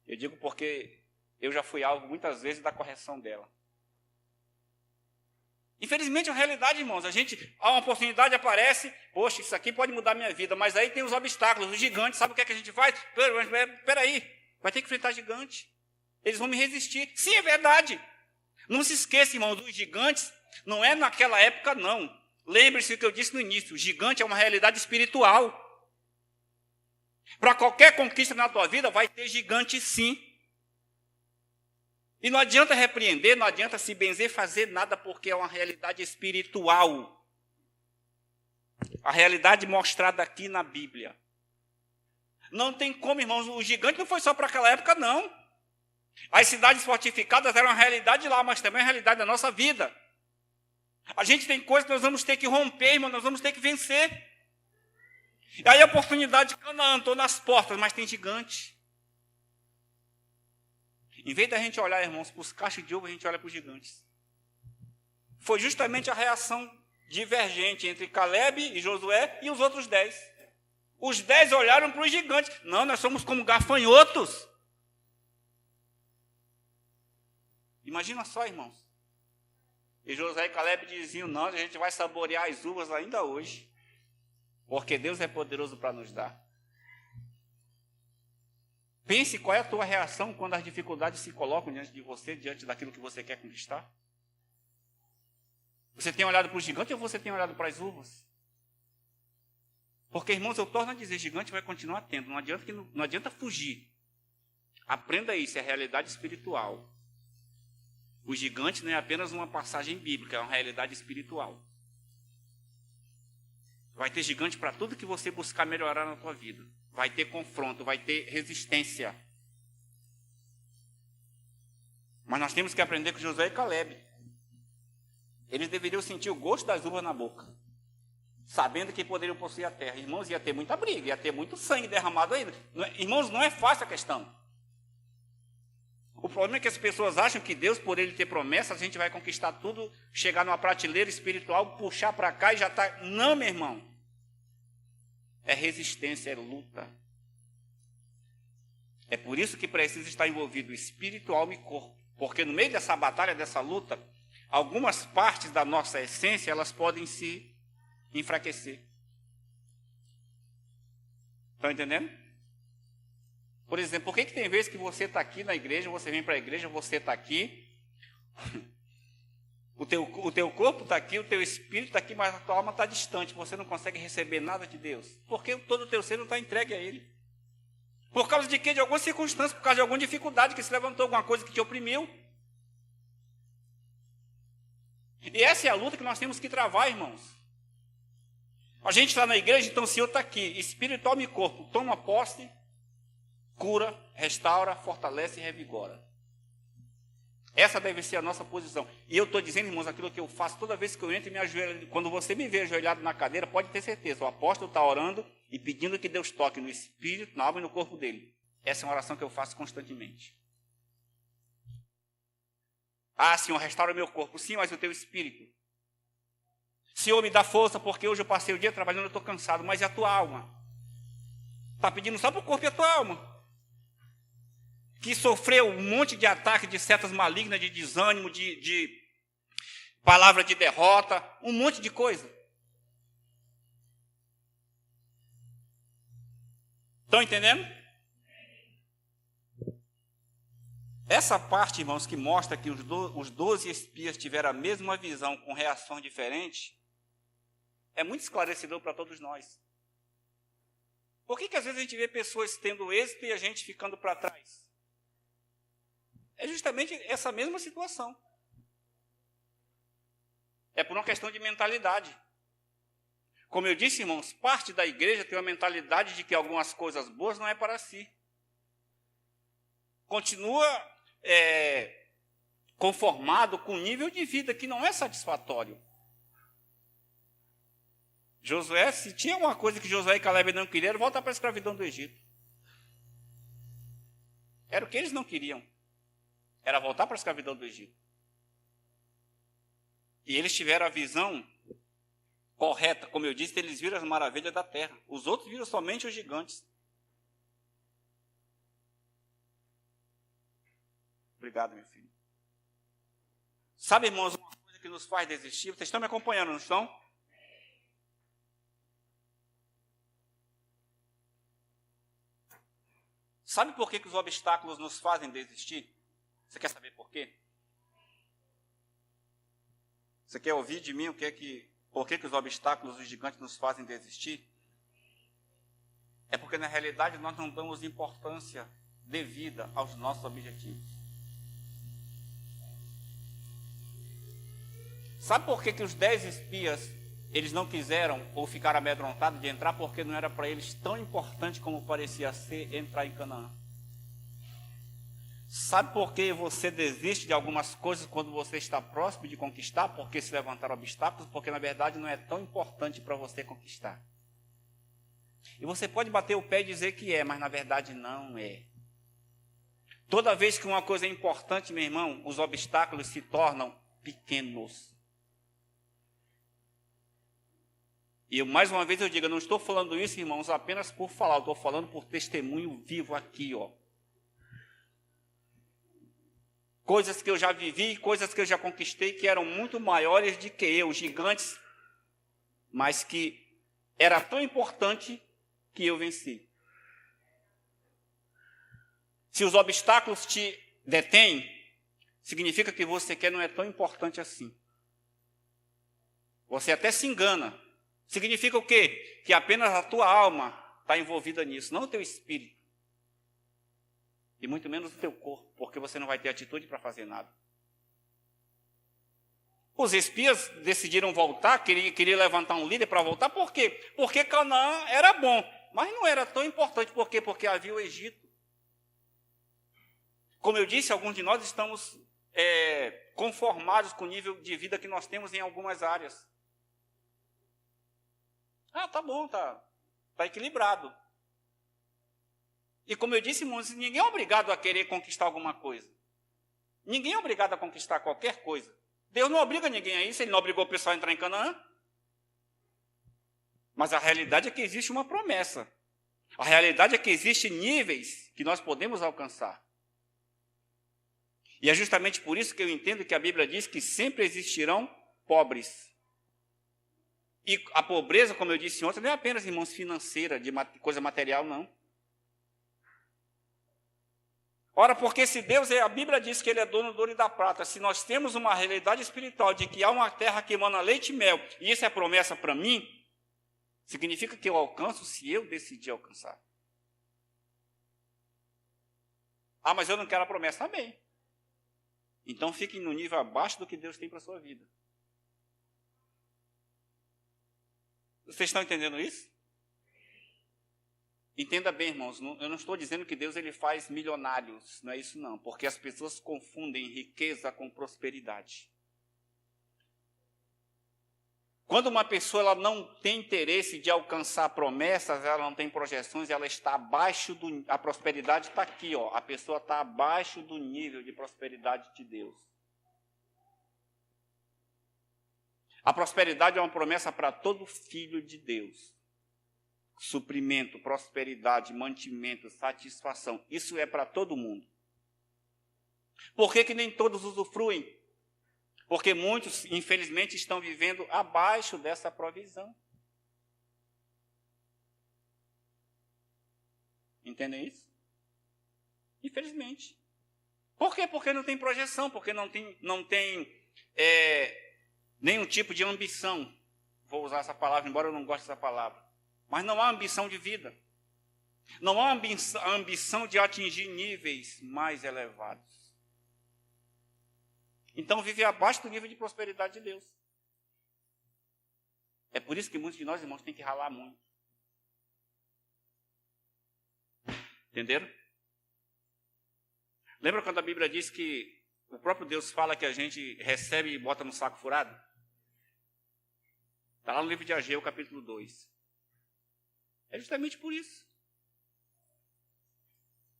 Eu digo porque eu já fui alvo muitas vezes da correção dela. Infelizmente, a realidade, irmãos, uma oportunidade aparece, poxa, isso aqui pode mudar a minha vida, mas aí tem os obstáculos, os gigantes, sabe o que é que a gente faz? Peraí, vai ter que enfrentar gigante. Eles vão me resistir. Sim, é verdade. Não se esqueça, irmãos, dos gigantes, não é naquela época, não. Lembre-se do que eu disse no início, o gigante é uma realidade espiritual. Para qualquer conquista na tua vida, vai ter gigante sim. E não adianta repreender, não adianta se benzer, fazer nada, porque é uma realidade espiritual. A realidade mostrada aqui na Bíblia. Não tem como, irmãos, o gigante não foi só para aquela época, não. As cidades fortificadas eram uma realidade lá, mas também é a realidade da nossa vida. A gente tem coisas que nós vamos ter que romper, irmão, nós vamos ter que vencer. E aí a oportunidade de Canaã, estou nas portas, mas tem gigante. Em vez da gente olhar, irmãos, para os cachos de uva, a gente olha para os gigantes. Foi justamente a reação divergente entre Caleb e Josué e os outros 10. Os 10 olharam para os gigantes. Não, nós somos como gafanhotos. Imagina só, irmãos. E Josué e Caleb diziam, não, a gente vai saborear as uvas ainda hoje. Porque Deus é poderoso para nos dar. Pense qual é a tua reação quando as dificuldades se colocam diante de você, diante daquilo que você quer conquistar. Você tem olhado para o gigante ou você tem olhado para as uvas? Porque, irmãos, eu torno a dizer, gigante vai continuar tendo, não adianta fugir. Aprenda isso, é realidade espiritual. O gigante não é apenas uma passagem bíblica, é uma realidade espiritual. Vai ter gigante para tudo que você buscar melhorar na tua vida. Vai ter confronto, vai ter resistência. Mas nós temos que aprender com Josué e Caleb. Eles deveriam sentir o gosto das uvas na boca, sabendo que poderiam possuir a terra. Irmãos, ia ter muita briga, ia ter muito sangue derramado ainda. Irmãos, não é fácil a questão. O problema é que as pessoas acham que Deus, por Ele ter promessas, a gente vai conquistar tudo, chegar numa prateleira espiritual, puxar para cá e já está... Não, meu irmão. É resistência, é luta. É por isso que precisa estar envolvido espírito, alma e corpo. Porque no meio dessa batalha, dessa luta, algumas partes da nossa essência, elas podem se enfraquecer. Estão entendendo? Por exemplo, por que tem vezes que você está aqui na igreja, você vem para a igreja, você está aqui, o teu corpo está aqui, o teu espírito está aqui, mas a tua alma está distante, você não consegue receber nada de Deus. Porque todo o teu ser não está entregue a Ele. Por causa de quê? De alguma circunstância, por causa de alguma dificuldade, que se levantou alguma coisa que te oprimiu. E essa é a luta que nós temos que travar, irmãos. A gente está na igreja, então o Senhor está aqui, espírito, alma e corpo, toma posse, cura, restaura, fortalece e revigora. Essa deve ser a nossa posição. E eu estou dizendo, irmãos, aquilo que eu faço toda vez que eu entro e me ajoelho. Quando você me vê ajoelhado na cadeira, pode ter certeza, o apóstolo está orando e pedindo que Deus toque no espírito, na alma e no corpo dele. Essa é uma oração que eu faço constantemente. Ah, Senhor, restaura o meu corpo. Sim, mas o teu espírito. Senhor, me dá força, porque hoje eu passei o dia trabalhando, eu estou cansado. Mas e a tua alma? Está pedindo só para o corpo e a tua alma. Que sofreu um monte de ataque de setas malignas, de desânimo, de palavra de derrota, um monte de coisa. Estão entendendo? Essa parte, irmãos, que mostra que os 12 espias tiveram a mesma visão com reações diferentes, é muito esclarecedor para todos nós. Por que às vezes a gente vê pessoas tendo êxito e a gente ficando para trás? É justamente essa mesma situação. É por uma questão de mentalidade. Como eu disse, irmãos, parte da igreja tem uma mentalidade de que algumas coisas boas não é para si. Continua conformado com um nível de vida que não é satisfatório. Josué, se tinha uma coisa que Josué e Caleb não queriam, era voltar para a escravidão do Egito. Era o que eles não queriam. Era voltar para a escravidão do Egito. E eles tiveram a visão correta. Como eu disse, eles viram as maravilhas da terra. Os outros viram somente os gigantes. Obrigado, meu filho. Sabe, irmãos, uma coisa que nos faz desistir? Vocês estão me acompanhando, não estão? Sabe por que os obstáculos nos fazem desistir? Você quer saber por quê? Você quer ouvir de mim por que os obstáculos, os gigantes nos fazem desistir? É porque, na realidade, nós não damos importância devida aos nossos objetivos. Sabe por que os 10 espias, eles não quiseram ou ficaram amedrontados de entrar? Porque não era para eles tão importante como parecia ser entrar em Canaã. Sabe por que você desiste de algumas coisas quando você está próximo de conquistar? Porque se levantaram obstáculos? Porque na verdade não é tão importante para você conquistar. E você pode bater o pé e dizer que é, mas na verdade não é. Toda vez que uma coisa é importante, meu irmão, os obstáculos se tornam pequenos. E mais uma vez eu digo, eu não estou falando isso, irmãos, apenas por falar, eu estou falando por testemunho vivo aqui, ó. Coisas que eu já vivi, coisas que eu já conquistei, que eram muito maiores do que eu, gigantes, mas que era tão importante que eu venci. Se os obstáculos te detêm, significa que você quer não é tão importante assim. Você até se engana. Significa o quê? Que apenas a tua alma está envolvida nisso, não o teu espírito. E muito menos o teu corpo, porque você não vai ter atitude para fazer nada. Os espias decidiram voltar, queriam levantar um líder para voltar, por quê? Porque Canaã era bom, mas não era tão importante. Por quê? Porque havia o Egito. Como eu disse, alguns de nós estamos conformados com o nível de vida que nós temos em algumas áreas. Ah, tá bom, tá equilibrado. E como eu disse, irmãos, ninguém é obrigado a querer conquistar alguma coisa. Ninguém é obrigado a conquistar qualquer coisa. Deus não obriga ninguém a isso, Ele não obrigou o pessoal a entrar em Canaã. Mas a realidade é que existe uma promessa. A realidade é que existem níveis que nós podemos alcançar. E é justamente por isso que eu entendo que a Bíblia diz que sempre existirão pobres. E a pobreza, como eu disse ontem, não é apenas, irmãos, financeira, de coisa material, não. Ora, porque se Deus a Bíblia diz que Ele é dono do ouro e da prata, se nós temos uma realidade espiritual de que há uma terra que emana leite e mel, e isso é promessa para mim, significa que eu alcanço se eu decidir alcançar. Ah, mas eu não quero a promessa. Amém. Então fique no nível abaixo do que Deus tem para a sua vida. Vocês estão entendendo isso? Entenda bem, irmãos, eu não estou dizendo que Deus ele faz milionários, não é isso não, porque as pessoas confundem riqueza com prosperidade. Quando uma pessoa ela não tem interesse de alcançar promessas, ela não tem projeções, ela está abaixo do... A prosperidade está aqui, ó, a pessoa está abaixo do nível de prosperidade de Deus. A prosperidade é uma promessa para todo filho de Deus. Suprimento, prosperidade, mantimento, satisfação. Isso é para todo mundo. Por que nem todos usufruem? Porque muitos, infelizmente, estão vivendo abaixo dessa provisão. Entendem isso? Infelizmente. Por quê? Porque não tem projeção, porque não tem nenhum tipo de ambição. Vou usar essa palavra, embora eu não goste dessa palavra. Mas não há ambição de vida. Não há ambição de atingir níveis mais elevados. Então vive abaixo do nível de prosperidade de Deus. É por isso que muitos de nós, irmãos, têm que ralar muito. Entenderam? Lembra quando a Bíblia diz que o próprio Deus fala que a gente recebe e bota no saco furado? Está lá no livro de Ageu, capítulo 2. É justamente por isso.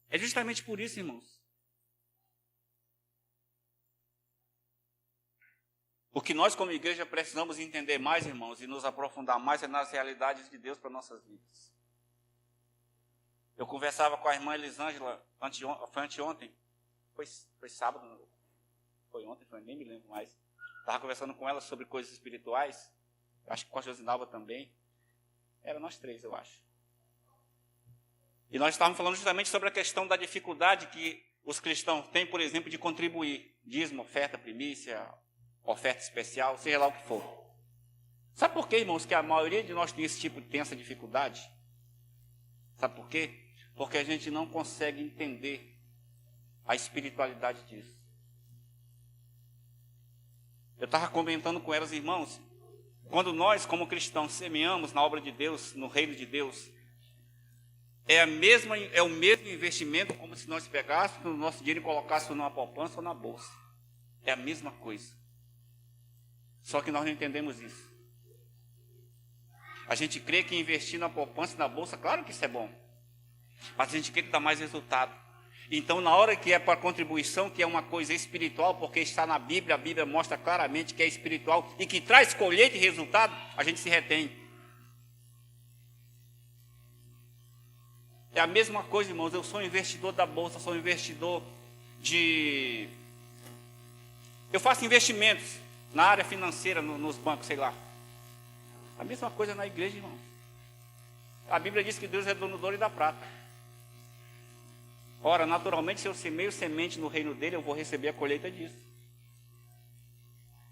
É justamente por isso, irmãos. O que nós, como igreja, precisamos entender mais, irmãos, e nos aprofundar mais é nas realidades de Deus para nossas vidas. Eu conversava com a irmã Elisângela, foi anteontem, foi sábado, foi ontem, nem me lembro mais. Estava conversando com ela sobre coisas espirituais, acho que com a Josinalva também. Era nós três, eu acho. E nós estávamos falando justamente sobre a questão da dificuldade que os cristãos têm, por exemplo, de contribuir. Dízimo, oferta, primícia, oferta especial, seja lá o que for. Sabe por quê, irmãos, que a maioria de nós tem essa dificuldade? Sabe por quê? Porque a gente não consegue entender a espiritualidade disso. Eu estava comentando com elas, irmãos, quando nós, como cristãos, semeamos na obra de Deus, no reino de Deus, é o mesmo investimento como se nós pegássemos o nosso dinheiro e colocássemos numa poupança ou na bolsa. É a mesma coisa. Só que nós não entendemos isso. A gente crê que investir na poupança e na bolsa, claro que isso é bom. Mas a gente quer que dá mais resultado. Então, na hora que é para contribuição, que é uma coisa espiritual, porque está na Bíblia, a Bíblia mostra claramente que é espiritual e que traz colheita e resultado, a gente se retém. É a mesma coisa, irmãos, eu sou investidor da bolsa, sou investidor eu faço investimentos na área financeira, nos bancos, sei lá. A mesma coisa na igreja, irmãos. A Bíblia diz que Deus é dono do ouro e da prata. Ora, naturalmente, se eu semeio semente no reino dele, eu vou receber a colheita disso.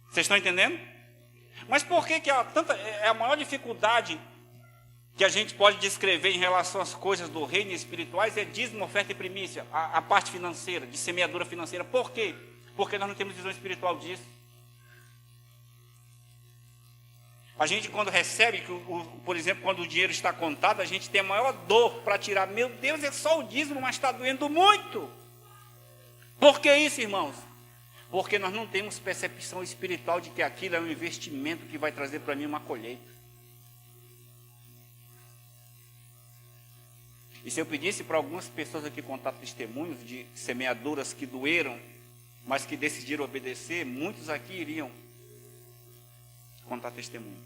Vocês estão entendendo? Mas por que é a maior dificuldade que a gente pode descrever em relação às coisas do reino espirituais é dízimo, oferta e primícia, a parte financeira, de semeadura financeira. Por quê? Porque nós não temos visão espiritual disso. A gente, quando recebe, por exemplo, quando o dinheiro está contado, a gente tem a maior dor para tirar. Meu Deus, é só o dízimo, mas está doendo muito. Por que isso, irmãos? Porque nós não temos percepção espiritual de que aquilo é um investimento que vai trazer para mim uma colheita. E se eu pedisse para algumas pessoas aqui contar testemunhos de semeaduras que doeram, mas que decidiram obedecer, muitos aqui iriam contar testemunho.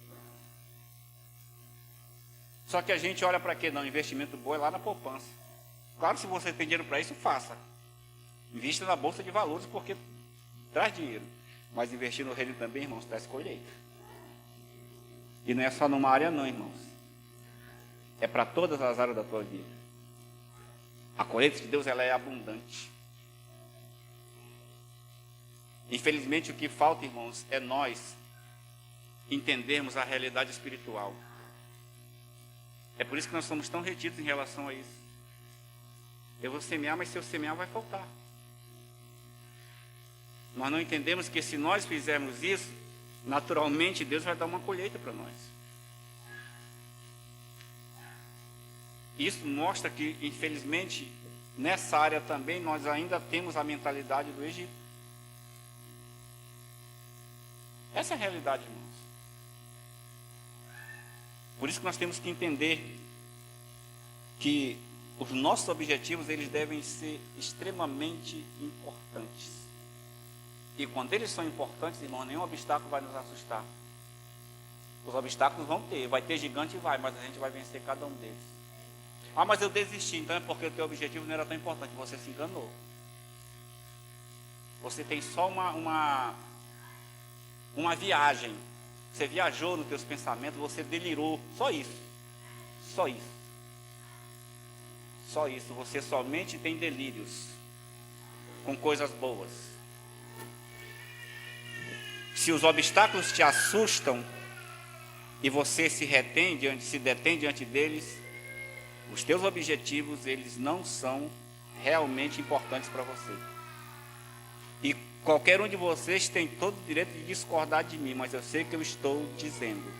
Só que a gente olha para quê? Não, investimento bom é lá na poupança. Claro, se você tem dinheiro para isso, faça. Invista na bolsa de valores, porque traz dinheiro. Mas investir no reino também, irmãos, traz colheita. E não é só numa área não, irmãos. É para todas as áreas da tua vida. A colheita de Deus, ela é abundante. Infelizmente, o que falta, irmãos, é nós entendermos a realidade espiritual. É por isso que nós somos tão retidos em relação a isso. Eu vou semear, mas se eu semear vai faltar. Nós não entendemos que se nós fizermos isso, naturalmente Deus vai dar uma colheita para nós. Isso mostra que, infelizmente, nessa área também nós ainda temos a mentalidade do Egito. Essa é a realidade, irmãos. Por isso que nós temos que entender que os nossos objetivos, eles devem ser extremamente importantes. E quando eles são importantes, irmão, nenhum obstáculo vai nos assustar. Os obstáculos vão ter, vai ter gigante e vai, mas a gente vai vencer cada um deles. Ah, mas eu desisti, então é porque o teu objetivo não era tão importante, você se enganou. Você tem só uma viagem. Você viajou nos teus pensamentos, você delirou, só isso. Só isso. Só isso, você somente tem delírios com coisas boas. Se os obstáculos te assustam e você se detém diante deles, os teus objetivos, eles não são realmente importantes para você. E qualquer um de vocês tem todo o direito de discordar de mim, mas eu sei o que eu estou dizendo.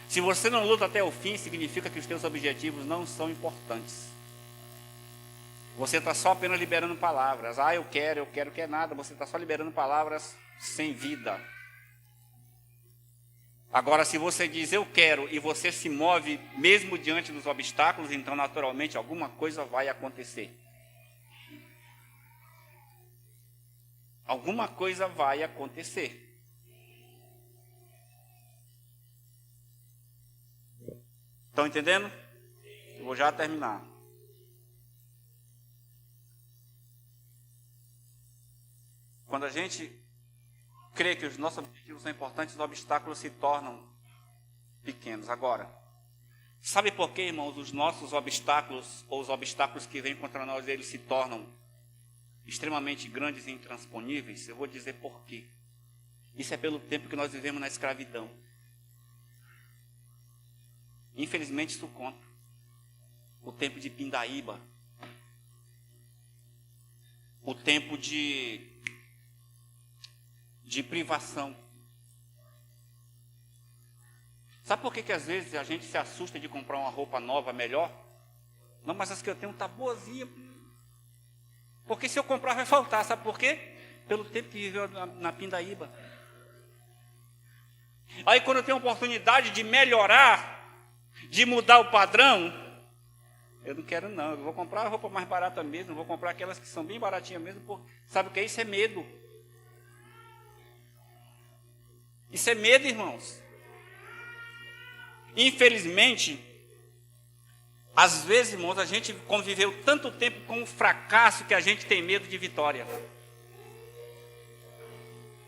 Se você não luta até o fim, significa que os teus objetivos não são importantes. Você está só apenas liberando palavras. Ah, eu quero, quer nada. Você está só liberando palavras sem vida. Agora, se você diz eu quero e você se move mesmo diante dos obstáculos, então naturalmente alguma coisa vai acontecer. Alguma coisa vai acontecer. Estão entendendo? Eu vou já terminar. Quando a gente crê que os nossos objetivos são importantes, os obstáculos se tornam pequenos. Agora, sabe por que, irmãos, os nossos obstáculos, ou os obstáculos que vêm contra nós, eles se tornam extremamente grandes e intransponíveis? Eu vou dizer por quê. Isso é pelo tempo que nós vivemos na escravidão. Infelizmente isso conta. O tempo de pindaíba. O tempo de privação. Sabe por que às vezes a gente se assusta de comprar uma roupa nova, melhor? Não, mas as que eu tenho tá boazinha. Porque se eu comprar vai faltar, sabe por quê? Pelo tempo que viveu na pindaíba. Aí quando eu tenho a oportunidade de melhorar, de mudar o padrão, eu não quero não, eu vou comprar a roupa mais barata mesmo, vou comprar aquelas que são bem baratinhas mesmo, porque sabe o que é isso? É medo. Isso é medo, irmãos. Infelizmente, às vezes, irmãos, a gente conviveu tanto tempo com o fracasso que a gente tem medo de vitória.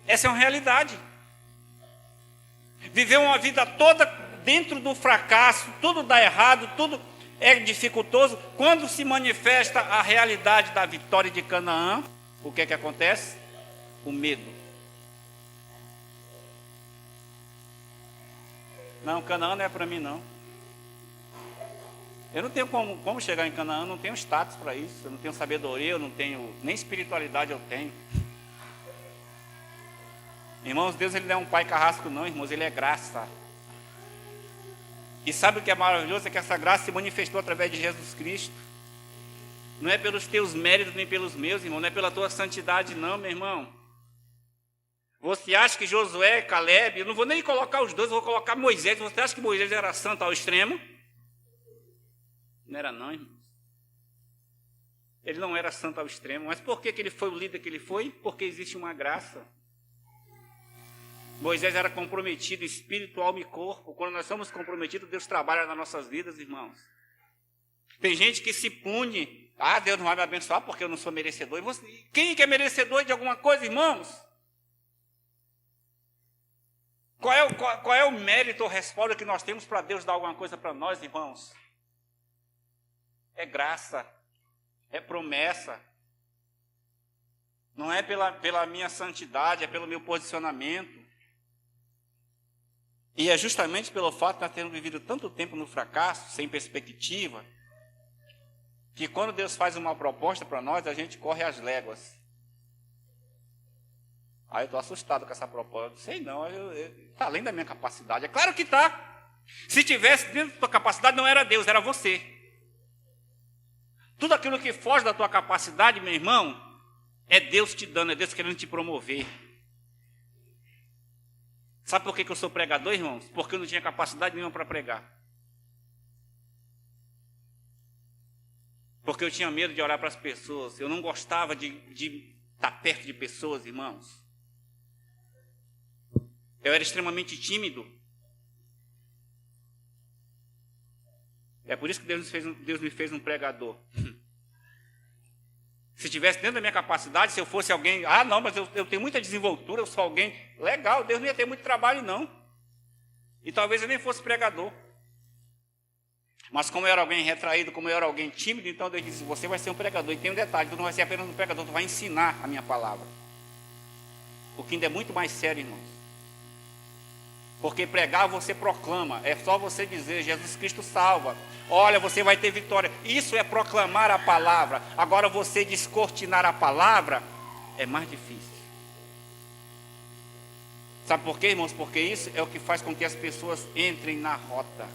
Essa é uma realidade. Viveu uma vida toda dentro do fracasso, tudo dá errado, tudo é dificultoso. Quando se manifesta a realidade da vitória de Canaã, o que é que acontece? O medo. Não, Canaã não é para mim não. Eu não tenho como chegar em Canaã, não tenho status para isso, eu não tenho sabedoria, eu não tenho, nem espiritualidade eu tenho. Irmãos, Deus ele não é um pai carrasco não, irmãos, ele é graça. E sabe o que é maravilhoso? É que essa graça se manifestou através de Jesus Cristo. Não é pelos teus méritos nem pelos meus, irmão, não é pela tua santidade não, meu irmão. Você acha que Josué, Caleb, eu não vou nem colocar os dois, eu vou colocar Moisés. Você acha que Moisés era santo ao extremo? Não era não, irmão. Ele não era santo ao extremo. Mas por que ele foi o líder que ele foi? Porque existe uma graça. Moisés era comprometido espírito, alma e corpo. Quando nós somos comprometidos, Deus trabalha nas nossas vidas, irmãos. Tem gente que se pune. Ah, Deus não vai me abençoar porque eu não sou merecedor. E você, quem que é merecedor de alguma coisa, irmãos? Qual é o mérito ou respaldo que nós temos para Deus dar alguma coisa para nós, irmãos? É graça, é promessa. Não é pela minha santidade, é pelo meu posicionamento. E é justamente pelo fato de nós termos vivido tanto tempo no fracasso, sem perspectiva, que quando Deus faz uma proposta para nós, a gente corre às léguas. Aí eu estou assustado com essa proposta. Não sei não, está além da minha capacidade. É claro que está. Se tivesse dentro da tua capacidade, não era Deus, era você. Tudo aquilo que foge da tua capacidade, meu irmão, é Deus te dando, é Deus querendo te promover. Sabe por que eu sou pregador, irmãos? Porque eu não tinha capacidade nenhuma para pregar. Porque eu tinha medo de orar para as pessoas. Eu não gostava de estar perto de pessoas, irmãos. Eu era extremamente tímido. É por isso que Deus me fez um pregador. Se tivesse dentro da minha capacidade, se eu fosse alguém... Ah, não, mas eu tenho muita desenvoltura, eu sou alguém... Legal, Deus não ia ter muito trabalho, não. E talvez eu nem fosse pregador. Mas como eu era alguém retraído, como eu era alguém tímido, então Deus disse, você vai ser um pregador. E tem um detalhe, tu não vai ser apenas um pregador, tu vai ensinar a minha palavra. O que ainda é muito mais sério, irmãos. Porque pregar você proclama, é só você dizer, Jesus Cristo salva. Olha, você vai ter vitória. Isso é proclamar a palavra. Agora você descortinar a palavra é mais difícil. Sabe por quê, irmãos? Porque isso é o que faz com que as pessoas entrem na rota.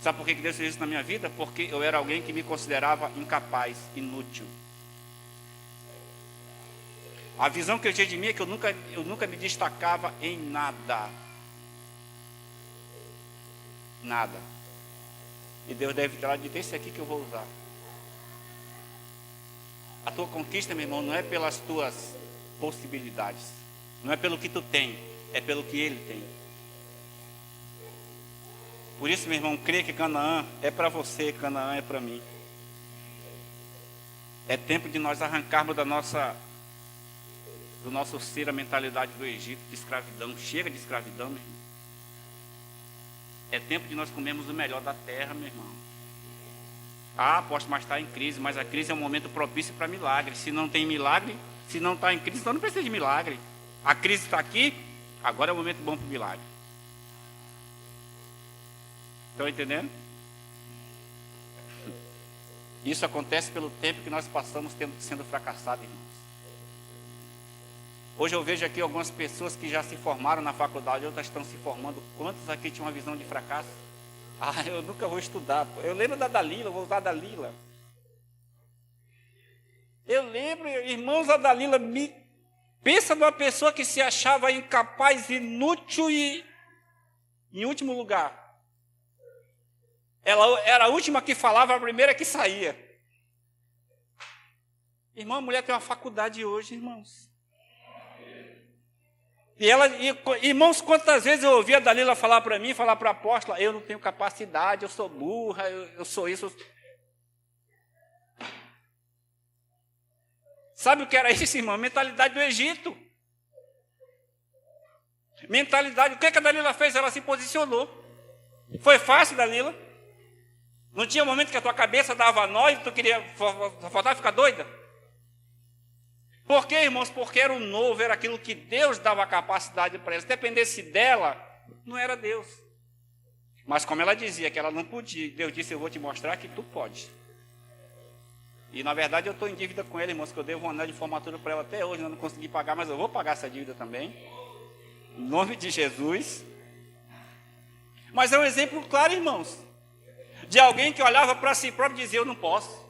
Sabe por que Deus fez isso na minha vida? Porque eu era alguém que me considerava incapaz, inútil. A visão que eu tinha de mim é que eu nunca me destacava em nada. Nada. E Deus deve ter dito, esse aqui que eu vou usar. A tua conquista, meu irmão, não é pelas tuas possibilidades. Não é pelo que tu tem, é pelo que Ele tem. Por isso, meu irmão, crê que Canaã é para você, Canaã é para mim. É tempo de nós arrancarmos do nosso ser a mentalidade do Egito, de escravidão. Chega de escravidão, meu irmão. É tempo de nós comermos o melhor da terra, meu irmão. Ah, posso mais estar em crise, mas a crise é um momento propício para milagre. Se não tem milagre, se não está em crise, então não precisa de milagre. A crise está aqui, agora é o momento bom para o milagre. Estão entendendo? Isso acontece pelo tempo que nós passamos sendo fracassados, irmãos. Hoje eu vejo aqui algumas pessoas que já se formaram na faculdade, outras estão se formando. Quantos aqui tinham uma visão de fracasso? Ah, eu nunca vou estudar. Eu lembro da Dalila, vou usar a Dalila. Eu lembro, irmãos, a Dalila pensa numa pessoa que se achava incapaz, inútil e em último lugar. Ela era a última que falava, a primeira que saía. Irmão, a mulher tem uma faculdade hoje, irmãos. Irmãos, quantas vezes eu ouvi a Dalila falar para mim, falar para a apóstola, eu não tenho capacidade, eu sou burra, eu sou isso. Sabe o que era isso, irmão? Mentalidade do Egito. Mentalidade, o que a Dalila fez? Ela se posicionou. Foi fácil, Dalila? Não tinha momento que a tua cabeça dava nó e tu queria faltar ficar doida? Por quê, irmãos? Porque era o novo, era aquilo que Deus dava capacidade para ela. Se dependesse dela, não era Deus. Mas como ela dizia que ela não podia, Deus disse, eu vou te mostrar que tu pode. E na verdade eu estou em dívida com ele, irmãos, que eu devo um anel de formatura para ela até hoje, eu não consegui pagar, mas eu vou pagar essa dívida também. Em nome de Jesus. Mas é um exemplo claro, irmãos, de alguém que olhava para si próprio e dizia, eu não posso.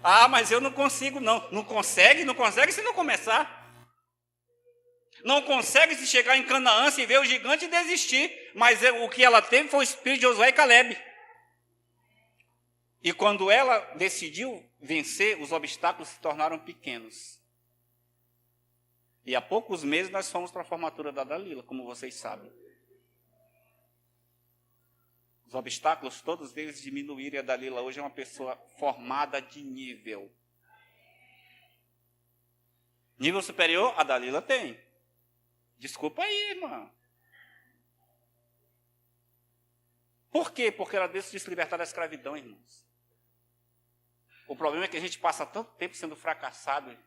Ah, mas eu não consigo, não. Não consegue se não começar. Não consegue se chegar em Canaã, se ver o gigante e desistir. Mas o que ela teve foi o espírito de Josué e Calebe. E quando ela decidiu vencer, os obstáculos se tornaram pequenos. E há poucos meses nós fomos para a formatura da Dalila, como vocês sabem. Os obstáculos, todos eles diminuíram, e a Dalila hoje é uma pessoa formada de nível. Nível superior, a Dalila tem. Desculpa aí, irmã. Por quê? Porque ela decidiu se libertar da escravidão, irmãos. O problema é que a gente passa tanto tempo sendo fracassado.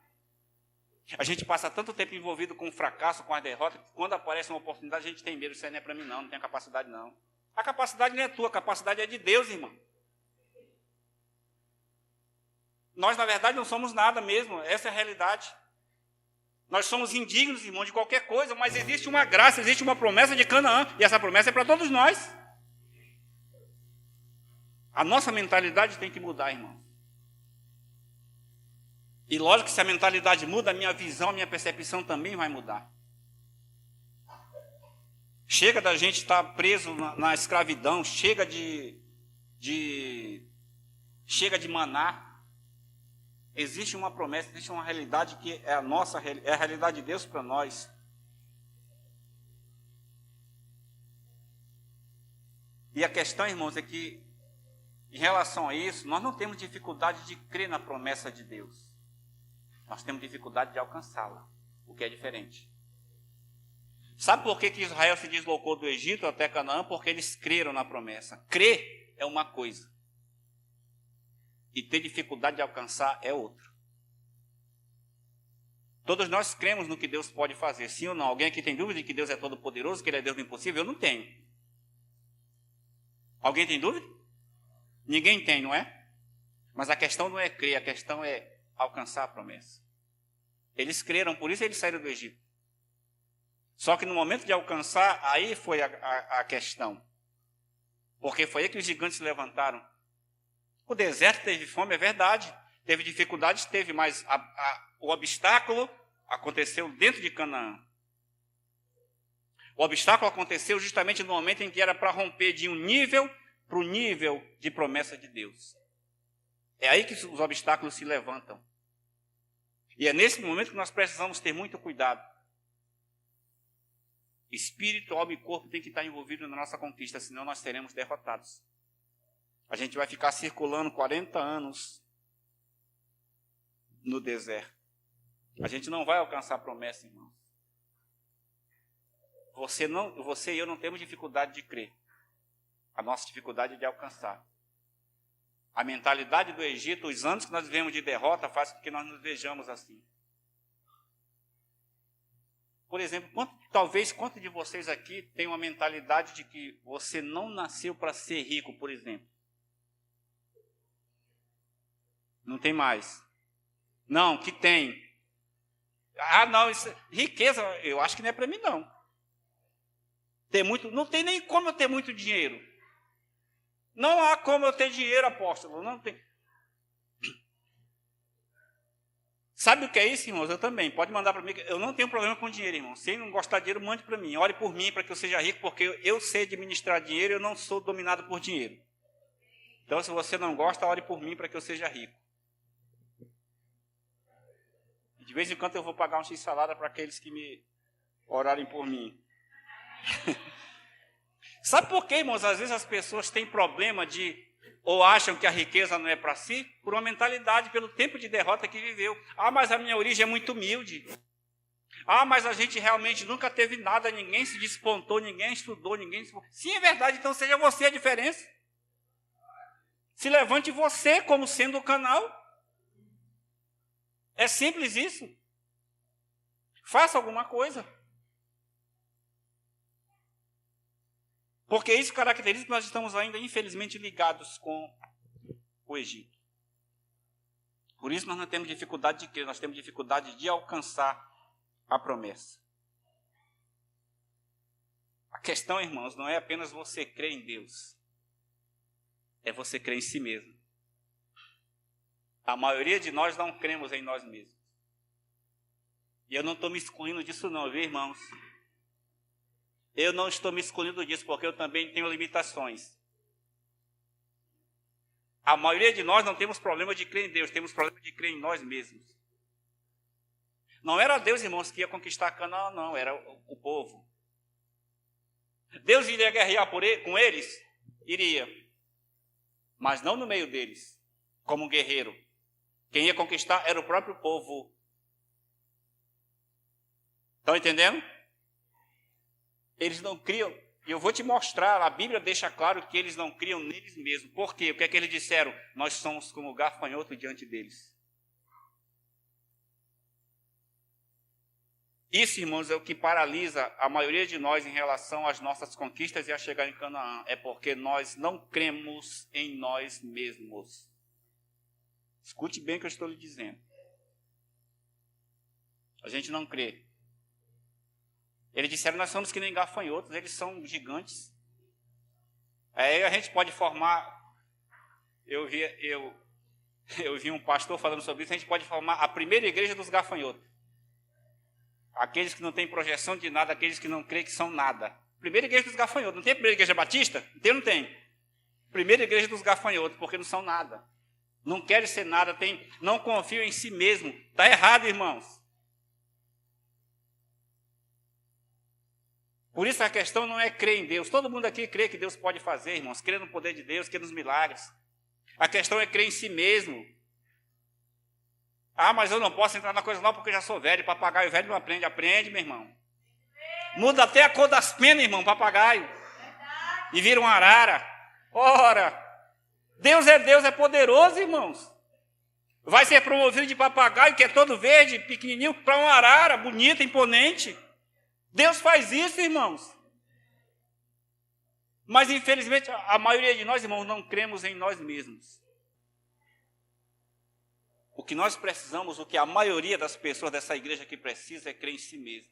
A gente passa tanto tempo envolvido com o fracasso, com a derrota, que quando aparece uma oportunidade, a gente tem medo. Isso aí não é para mim, não tenho capacidade, não. A capacidade não é tua, a capacidade é de Deus, irmão. Nós, na verdade, não somos nada mesmo. Essa é a realidade. Nós somos indignos, irmão, de qualquer coisa, mas existe uma graça, existe uma promessa de Canaã, e essa promessa é para todos nós. A nossa mentalidade tem que mudar, irmão. E lógico que se a mentalidade muda, a minha visão, a minha percepção também vai mudar. Chega da gente estar preso na escravidão, chega de maná. Existe uma promessa, existe uma realidade que é é a realidade de Deus para nós. E a questão, irmãos, é que, em relação a isso, nós não temos dificuldade de crer na promessa de Deus. Nós temos dificuldade de alcançá-la, o que é diferente. Sabe por que Israel se deslocou do Egito até Canaã? Porque eles creram na promessa. Crer é uma coisa. E ter dificuldade de alcançar é outra. Todos nós cremos no que Deus pode fazer, sim ou não? Alguém aqui tem dúvida de que Deus é todo poderoso, que Ele é Deus do impossível? Eu não tenho. Alguém tem dúvida? Ninguém tem, não é? Mas a questão não é crer, a questão é alcançar a promessa. Eles creram, por isso eles saíram do Egito. Só que no momento de alcançar, aí foi a questão. Porque foi aí que os gigantes se levantaram. O deserto teve fome, é verdade. Teve dificuldades, teve, mas o obstáculo aconteceu dentro de Canaã. O obstáculo aconteceu justamente no momento em que era para romper de um nível para o nível de promessa de Deus. É aí que os obstáculos se levantam. E é nesse momento que nós precisamos ter muito cuidado. Espírito, alma e corpo tem que estar envolvido na nossa conquista, senão nós seremos derrotados. A gente vai ficar circulando 40 anos no deserto. A gente não vai alcançar a promessa, irmão. Você e eu não temos dificuldade de crer. A nossa dificuldade é de alcançar. A mentalidade do Egito, os anos que nós vivemos de derrota, faz com que nós nos vejamos assim. Por exemplo, quantos de vocês aqui tem uma mentalidade de que você não nasceu para ser rico, por exemplo? Não tem mais. Não, que tem. Ah, não, riqueza, eu acho que não é para mim, não. Não tem nem como eu ter muito dinheiro. Não há como eu ter dinheiro, apóstolo. Não tem. Sabe o que é isso, irmãos? Eu também. Pode mandar para mim. Eu não tenho problema com dinheiro, irmão. Se não gostar de dinheiro, mande para mim. Ore por mim para que eu seja rico, porque eu sei administrar dinheiro e eu não sou dominado por dinheiro. Então, se você não gosta, ore por mim para que eu seja rico. De vez em quando eu vou pagar um x-salada para aqueles que me orarem por mim. Sabe por quê, irmãos? Às vezes as pessoas têm problema ou acham que a riqueza não é para si, por uma mentalidade, pelo tempo de derrota que viveu. Ah, mas a minha origem é muito humilde. Ah, mas a gente realmente nunca teve nada, ninguém se despontou, ninguém estudou, Sim, é verdade, então seja você a diferença. Se levante você como sendo o canal. É simples isso. Faça alguma coisa. Porque isso caracteriza que nós estamos ainda, infelizmente, ligados com o Egito. Por isso nós não temos dificuldade de crer, nós temos dificuldade de alcançar a promessa. A questão, irmãos, não é apenas você crer em Deus. É você crer em si mesmo. A maioria de nós não cremos em nós mesmos. E eu não estou me excluindo disso não, viu, irmãos? Eu não estou me excluindo disso, porque eu também tenho limitações. A maioria de nós não temos problema de crer em Deus, temos problema de crer em nós mesmos. Não era Deus, irmãos, que ia conquistar Canaã, não, era o povo. Deus iria guerrear com eles? Iria. Mas não no meio deles, como um guerreiro. Quem ia conquistar era o próprio povo. Estão entendendo? Eles não criam. E eu vou te mostrar, a Bíblia deixa claro que eles não criam neles mesmos. Por quê? O que é que eles disseram? Nós somos como gafanhoto diante deles. Isso, irmãos, é o que paralisa a maioria de nós em relação às nossas conquistas e a chegar em Canaã. É porque nós não cremos em nós mesmos. Escute bem o que eu estou lhe dizendo. A gente não crê. Eles disseram, nós somos que nem gafanhotos, eles são gigantes. Aí a gente pode formar, eu vi um pastor falando sobre isso, a gente pode formar a primeira igreja dos gafanhotos. Aqueles que não têm projeção de nada, aqueles que não creem que são nada. Primeira igreja dos gafanhotos. Não tem a primeira igreja batista? Tem ou não tem? Primeira igreja dos gafanhotos, porque não são nada. Não querem ser nada, não confiam em si mesmo. Está errado, irmãos. Por isso a questão não é crer em Deus. Todo mundo aqui crê que Deus pode fazer, irmãos. Crê no poder de Deus, crê nos milagres. A questão é crer em si mesmo. Ah, mas eu não posso entrar na coisa nova porque eu já sou velho. Papagaio velho não aprende. Aprende, meu irmão. Muda até a cor das penas, irmão, papagaio. E vira uma arara. Ora, Deus é poderoso, irmãos. Vai ser promovido de papagaio, que é todo verde, pequenininho, para uma arara, bonita, imponente. Deus faz isso, irmãos. Mas, infelizmente, a maioria de nós, irmãos, não cremos em nós mesmos. O que nós precisamos, o que a maioria das pessoas dessa igreja aqui precisa, é crer em si mesmo.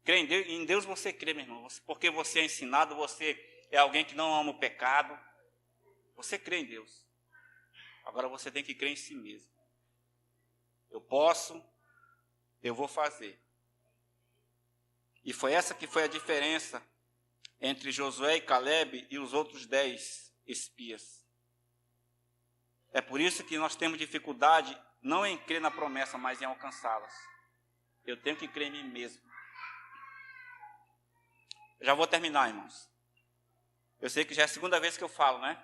Crer em Deus, em Deus você crê, meu irmão, porque você é ensinado, você é alguém que não ama o pecado. Você crê em Deus. Agora você tem que crer em si mesmo. Eu posso, eu vou fazer. E foi essa que foi a diferença entre Josué e Caleb e os outros 10 espias. É por isso que nós temos dificuldade não em crer na promessa, mas em alcançá-las. Eu tenho que crer em mim mesmo. Já vou terminar, irmãos. Eu sei que já é a segunda vez que eu falo, né?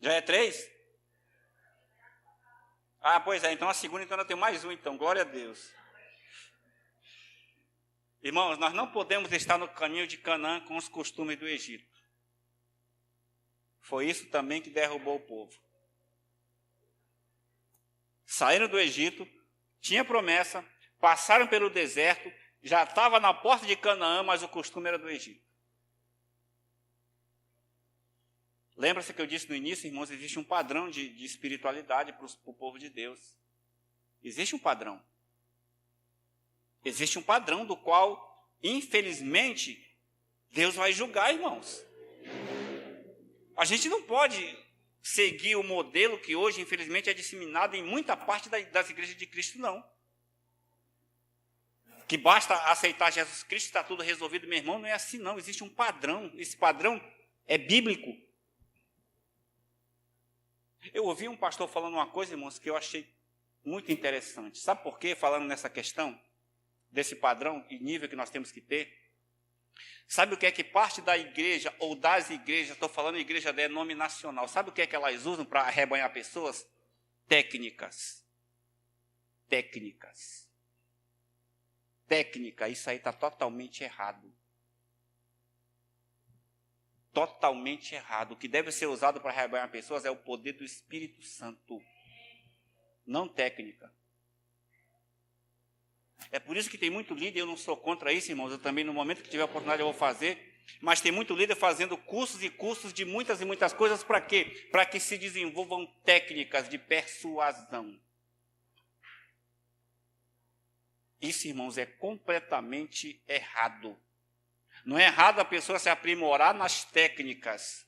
Já é 3? Ah, pois é, então a segunda, então eu tenho mais um, então, glória a Deus. Irmãos, nós não podemos estar no caminho de Canaã com os costumes do Egito. Foi isso também que derrubou o povo. Saíram do Egito, tinha promessa, passaram pelo deserto, já estava na porta de Canaã, mas o costume era do Egito. Lembra-se que eu disse no início, irmãos, existe um padrão de espiritualidade para o povo de Deus. Existe um padrão. Existe um padrão do qual, infelizmente, Deus vai julgar, irmãos. A gente não pode seguir o modelo que hoje, infelizmente, é disseminado em muita parte das igrejas de Cristo, não. Que basta aceitar Jesus Cristo e está tudo resolvido, meu irmão, não é assim, não. Existe um padrão. Esse padrão é bíblico. Eu ouvi um pastor falando uma coisa, irmãos, que eu achei muito interessante. Sabe por quê? Falando nessa questão, desse padrão e nível que nós temos que ter. Sabe o que é que parte da igreja, ou das igrejas, estou falando igreja denominacional, sabe o que é que elas usam para arrebanhar pessoas? Técnicas. Técnicas. Técnica, isso aí está totalmente errado. Totalmente errado. O que deve ser usado para arrebanhar pessoas é o poder do Espírito Santo, não técnica. É por isso que tem muito líder, eu não sou contra isso, irmãos, eu também no momento que tiver a oportunidade eu vou fazer, mas tem muito líder fazendo cursos e cursos de muitas e muitas coisas para quê? Para que se desenvolvam técnicas de persuasão. Isso, irmãos, é completamente errado. Não é errado a pessoa se aprimorar nas técnicas.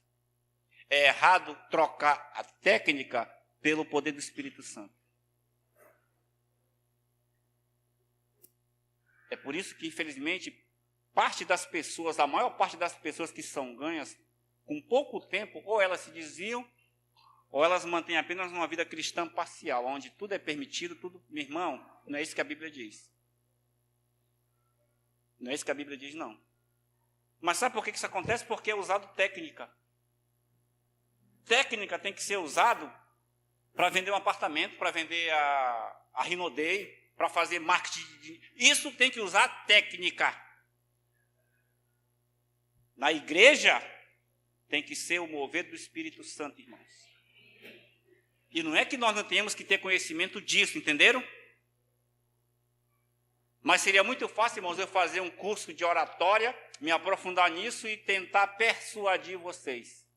É errado trocar a técnica pelo poder do Espírito Santo. É por isso que, infelizmente, parte das pessoas, a maior parte das pessoas que são ganhas, com pouco tempo, ou elas se desviam, ou elas mantêm apenas uma vida cristã parcial, onde tudo é permitido, tudo... Meu irmão, não é isso que a Bíblia diz. Não é isso que a Bíblia diz, não. Mas sabe por que isso acontece? Porque é usado técnica. Técnica tem que ser usado para vender um apartamento, para vender a Rinodei, para fazer marketing. Isso tem que usar técnica. Na igreja, tem que ser o mover do Espírito Santo, irmãos. E não é que nós não tenhamos que ter conhecimento disso, entenderam? Mas seria muito fácil, irmãos, eu fazer um curso de oratória, me aprofundar nisso e tentar persuadir vocês.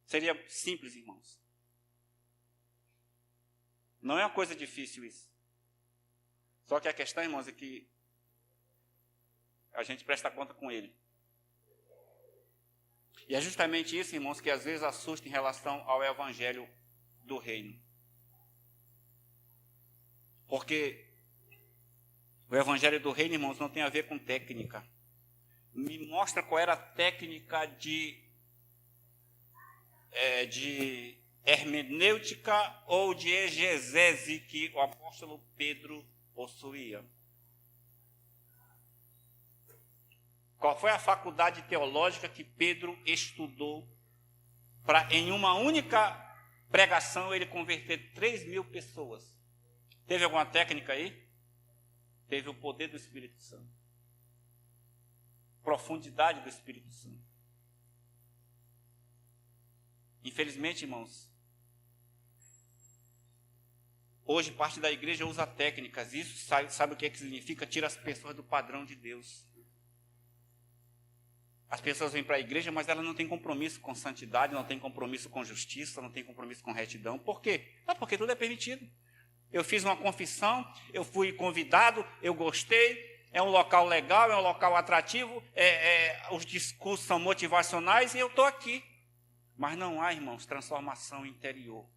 Seria simples, irmãos. Não é uma coisa difícil isso. Só que a questão, irmãos, é que a gente presta conta com ele. E é justamente isso, irmãos, que às vezes assusta em relação ao evangelho do reino. Porque o evangelho do reino, irmãos, não tem a ver com técnica. Me mostra qual era a técnica de hermenêutica ou de exegese que o apóstolo Pedro possuía. Qual foi a faculdade teológica que Pedro estudou para, em uma única pregação, ele converter 3.000 pessoas? Teve alguma técnica aí? Teve o poder do Espírito Santo. Profundidade do Espírito Santo. Infelizmente, irmãos, hoje parte da igreja usa técnicas. Isso sabe o que significa? Tira as pessoas do padrão de Deus. As pessoas vêm para a igreja, mas elas não têm compromisso com santidade, não têm compromisso com justiça, não têm compromisso com retidão. Por quê? Porque tudo é permitido. Eu fiz uma confissão, eu fui convidado, eu gostei, é um local legal, é um local atrativo, os discursos são motivacionais e eu estou aqui. Mas não há, irmãos, transformação interior.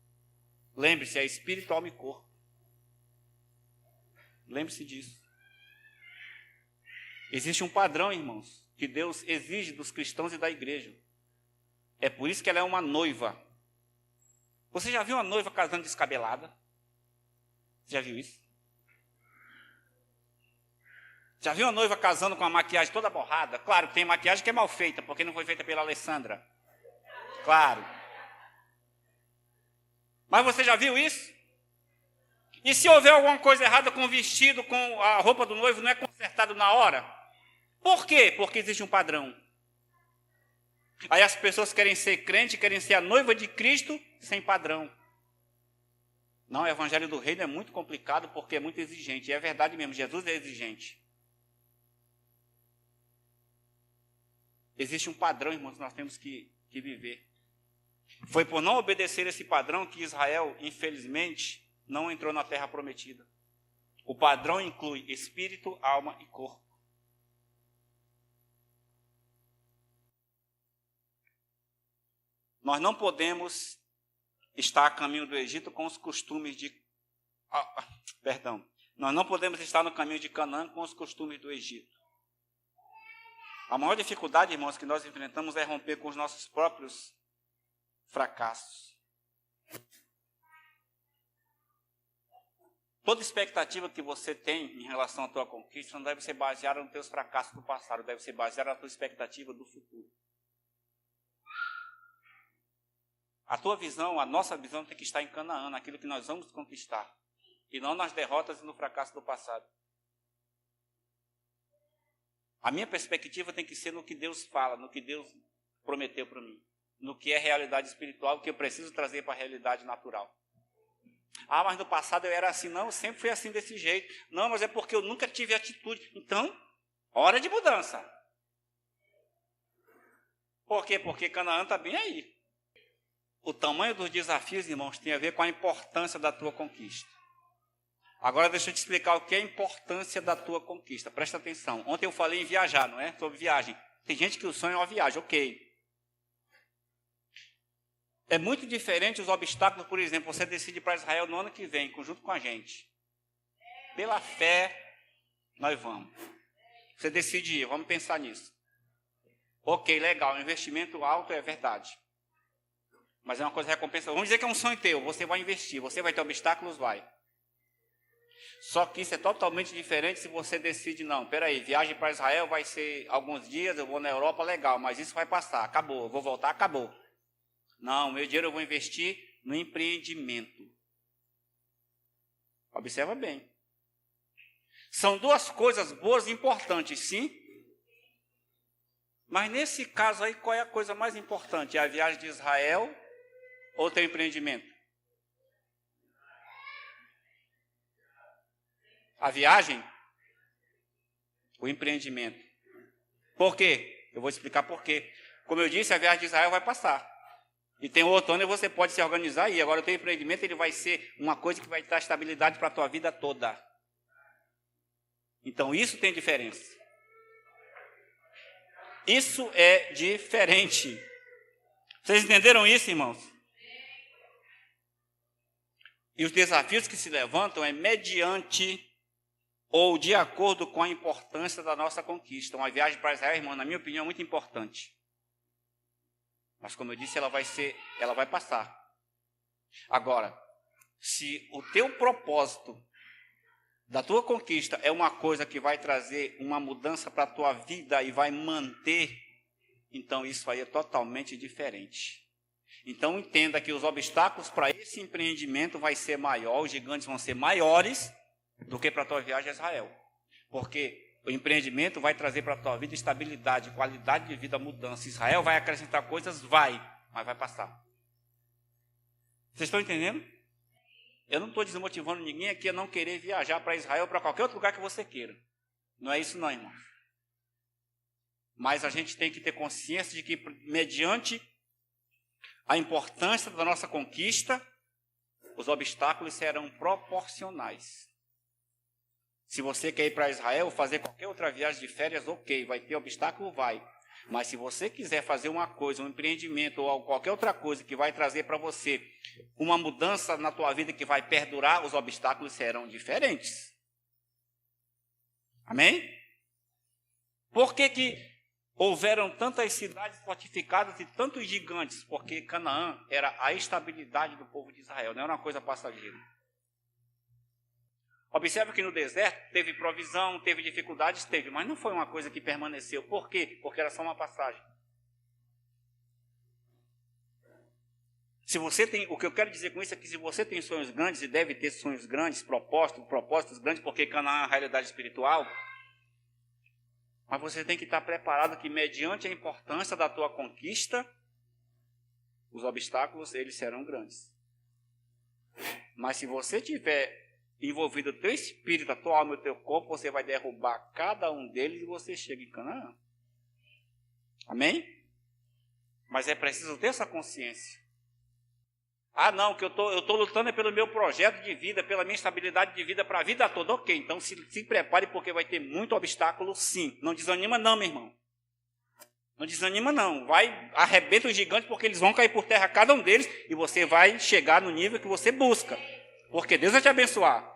Lembre-se, é espírito, alma e corpo. Lembre-se disso. Existe um padrão, irmãos, que Deus exige dos cristãos e da igreja. É por isso que ela é uma noiva. Você já viu uma noiva casando descabelada? Você já viu isso? Já viu uma noiva casando com a maquiagem toda borrada? Claro, tem maquiagem que é mal feita, porque não foi feita pela Alessandra. Claro. Mas você já viu isso? E se houver alguma coisa errada com o vestido, com a roupa do noivo, não é consertado na hora? Por quê? Porque existe um padrão. Aí as pessoas querem ser crente, querem ser a noiva de Cristo sem padrão. Não, o evangelho do reino é muito complicado porque é muito exigente. E é verdade mesmo, Jesus é exigente. Existe um padrão, irmãos, que nós temos que viver. Foi por não obedecer esse padrão que Israel, infelizmente, não entrou na terra prometida. O padrão inclui espírito, alma e corpo. Nós não podemos estar a caminho do Egito com os costumes de... Nós não podemos estar no caminho de Canaã com os costumes do Egito. A maior dificuldade, irmãos, que nós enfrentamos é romper com os nossos próprios fracassos. Toda expectativa que você tem em relação à tua conquista não deve ser baseada nos teus fracassos do passado, deve ser baseada na tua expectativa do futuro. A tua visão, a nossa visão tem que estar em Canaã, naquilo que nós vamos conquistar, e não nas derrotas e no fracasso do passado. A minha perspectiva tem que ser no que Deus fala, no que Deus prometeu para mim, no que é realidade espiritual, que eu preciso trazer para a realidade natural. Ah, mas no passado eu era assim. Não, eu sempre fui assim desse jeito. Não, mas é porque eu nunca tive atitude. Então, hora de mudança. Por quê? Porque Canaã está bem aí. O tamanho dos desafios, irmãos, tem a ver com a importância da tua conquista. Agora deixa eu te explicar o que é a importância da tua conquista. Presta atenção. Ontem eu falei em viajar, não é? Sobre viagem. Tem gente que o sonho é uma viagem, ok. É muito diferente os obstáculos, por exemplo, você decide ir para Israel no ano que vem, junto com a gente. Pela fé, nós vamos. Você decide ir, vamos pensar nisso. Ok, legal, investimento alto é verdade. Mas é uma coisa recompensa. Vamos dizer que é um sonho teu, você vai investir, você vai ter obstáculos, vai. Só que isso é totalmente diferente se você decide, não, peraí, viagem para Israel vai ser alguns dias, eu vou na Europa, legal, mas isso vai passar, acabou, eu vou voltar, acabou. Não, meu dinheiro eu vou investir no empreendimento. Observa bem. São duas coisas boas e importantes, sim. Mas nesse caso aí, qual é a coisa mais importante? É a viagem de Israel ou teu empreendimento? A viagem? O empreendimento. Por quê? Eu vou explicar por quê. Como eu disse, a viagem de Israel vai passar. E tem o outono e você pode se organizar aí. Agora o teu empreendimento ele vai ser uma coisa que vai dar estabilidade para a tua vida toda. Então isso tem diferença. Isso é diferente. Vocês entenderam isso, irmãos? E os desafios que se levantam é mediante ou de acordo com a importância da nossa conquista. Uma viagem para Israel, irmão, na minha opinião, é muito importante. Mas como eu disse, ela vai passar. Agora, se o teu propósito da tua conquista é uma coisa que vai trazer uma mudança para a tua vida e vai manter, então isso aí é totalmente diferente. Então entenda que os obstáculos para esse empreendimento vai ser maior, os gigantes vão ser maiores do que para a tua viagem a Israel. Porque o empreendimento vai trazer para a tua vida estabilidade, qualidade de vida, mudança. Israel vai acrescentar coisas? Vai, mas vai passar. Vocês estão entendendo? Eu não estou desmotivando ninguém aqui a não querer viajar para Israel ou para qualquer outro lugar que você queira. Não é isso não, irmão. Mas a gente tem que ter consciência de que, mediante a importância da nossa conquista, os obstáculos serão proporcionais. Se você quer ir para Israel, fazer qualquer outra viagem de férias, ok, vai ter obstáculo, vai. Mas se você quiser fazer uma coisa, um empreendimento ou qualquer outra coisa que vai trazer para você uma mudança na tua vida que vai perdurar, os obstáculos serão diferentes. Amém? Por que houveram tantas cidades fortificadas e tantos gigantes? Porque Canaã era a estabilidade do povo de Israel, não era uma coisa passageira. Observe que no deserto teve provisão, teve dificuldades, teve, mas não foi uma coisa que permaneceu. Por quê? Porque era só uma passagem. Se você tem, o que eu quero dizer com isso é que se você tem sonhos grandes e deve ter sonhos grandes, propósitos grandes, porque Canaã é a realidade espiritual, mas você tem que estar preparado que mediante a importância da tua conquista, os obstáculos eles serão grandes. Mas se você tiver envolvido o teu espírito, a tua alma e o teu corpo, você vai derrubar cada um deles e você chega em Canaã. Amém? Mas é preciso ter essa consciência. Ah, não, que eu tô lutando pelo meu projeto de vida, pela minha estabilidade de vida para a vida toda. Ok, então se prepare porque vai ter muito obstáculo, sim. Não desanima não, meu irmão. Não desanima não. Vai, arrebenta os gigantes porque eles vão cair por terra cada um deles e você vai chegar no nível que você busca. Porque Deus vai te abençoar.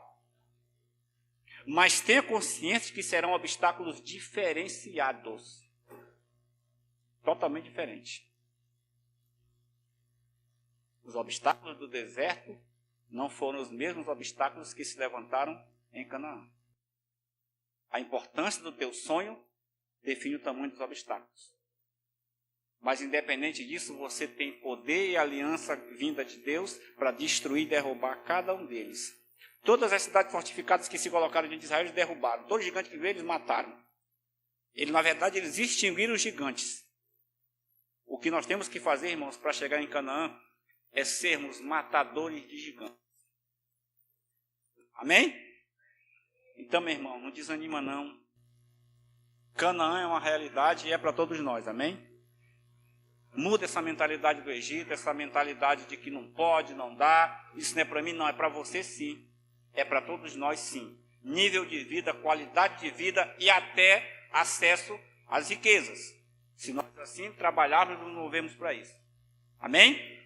Mas tenha consciência que serão obstáculos diferenciados. Totalmente diferentes. Os obstáculos do deserto não foram os mesmos obstáculos que se levantaram em Canaã. A importância do teu sonho define o tamanho dos obstáculos. Mas independente disso, você tem poder e aliança vinda de Deus para destruir e derrubar cada um deles. Todas as cidades fortificadas que se colocaram diante de Israel, eles derrubaram. Todos os gigantes que veio, eles mataram. Na verdade, eles extinguiram os gigantes. O que nós temos que fazer, irmãos, para chegar em Canaã, é sermos matadores de gigantes. Amém? Então, meu irmão, não desanima não. Canaã é uma realidade e é para todos nós, amém? Muda essa mentalidade do Egito, essa mentalidade de que não pode, não dá. Isso não é para mim, não, é para você sim. É para todos nós sim. Nível de vida, qualidade de vida e até acesso às riquezas. Se nós assim trabalharmos e nos movemos para isso. Amém?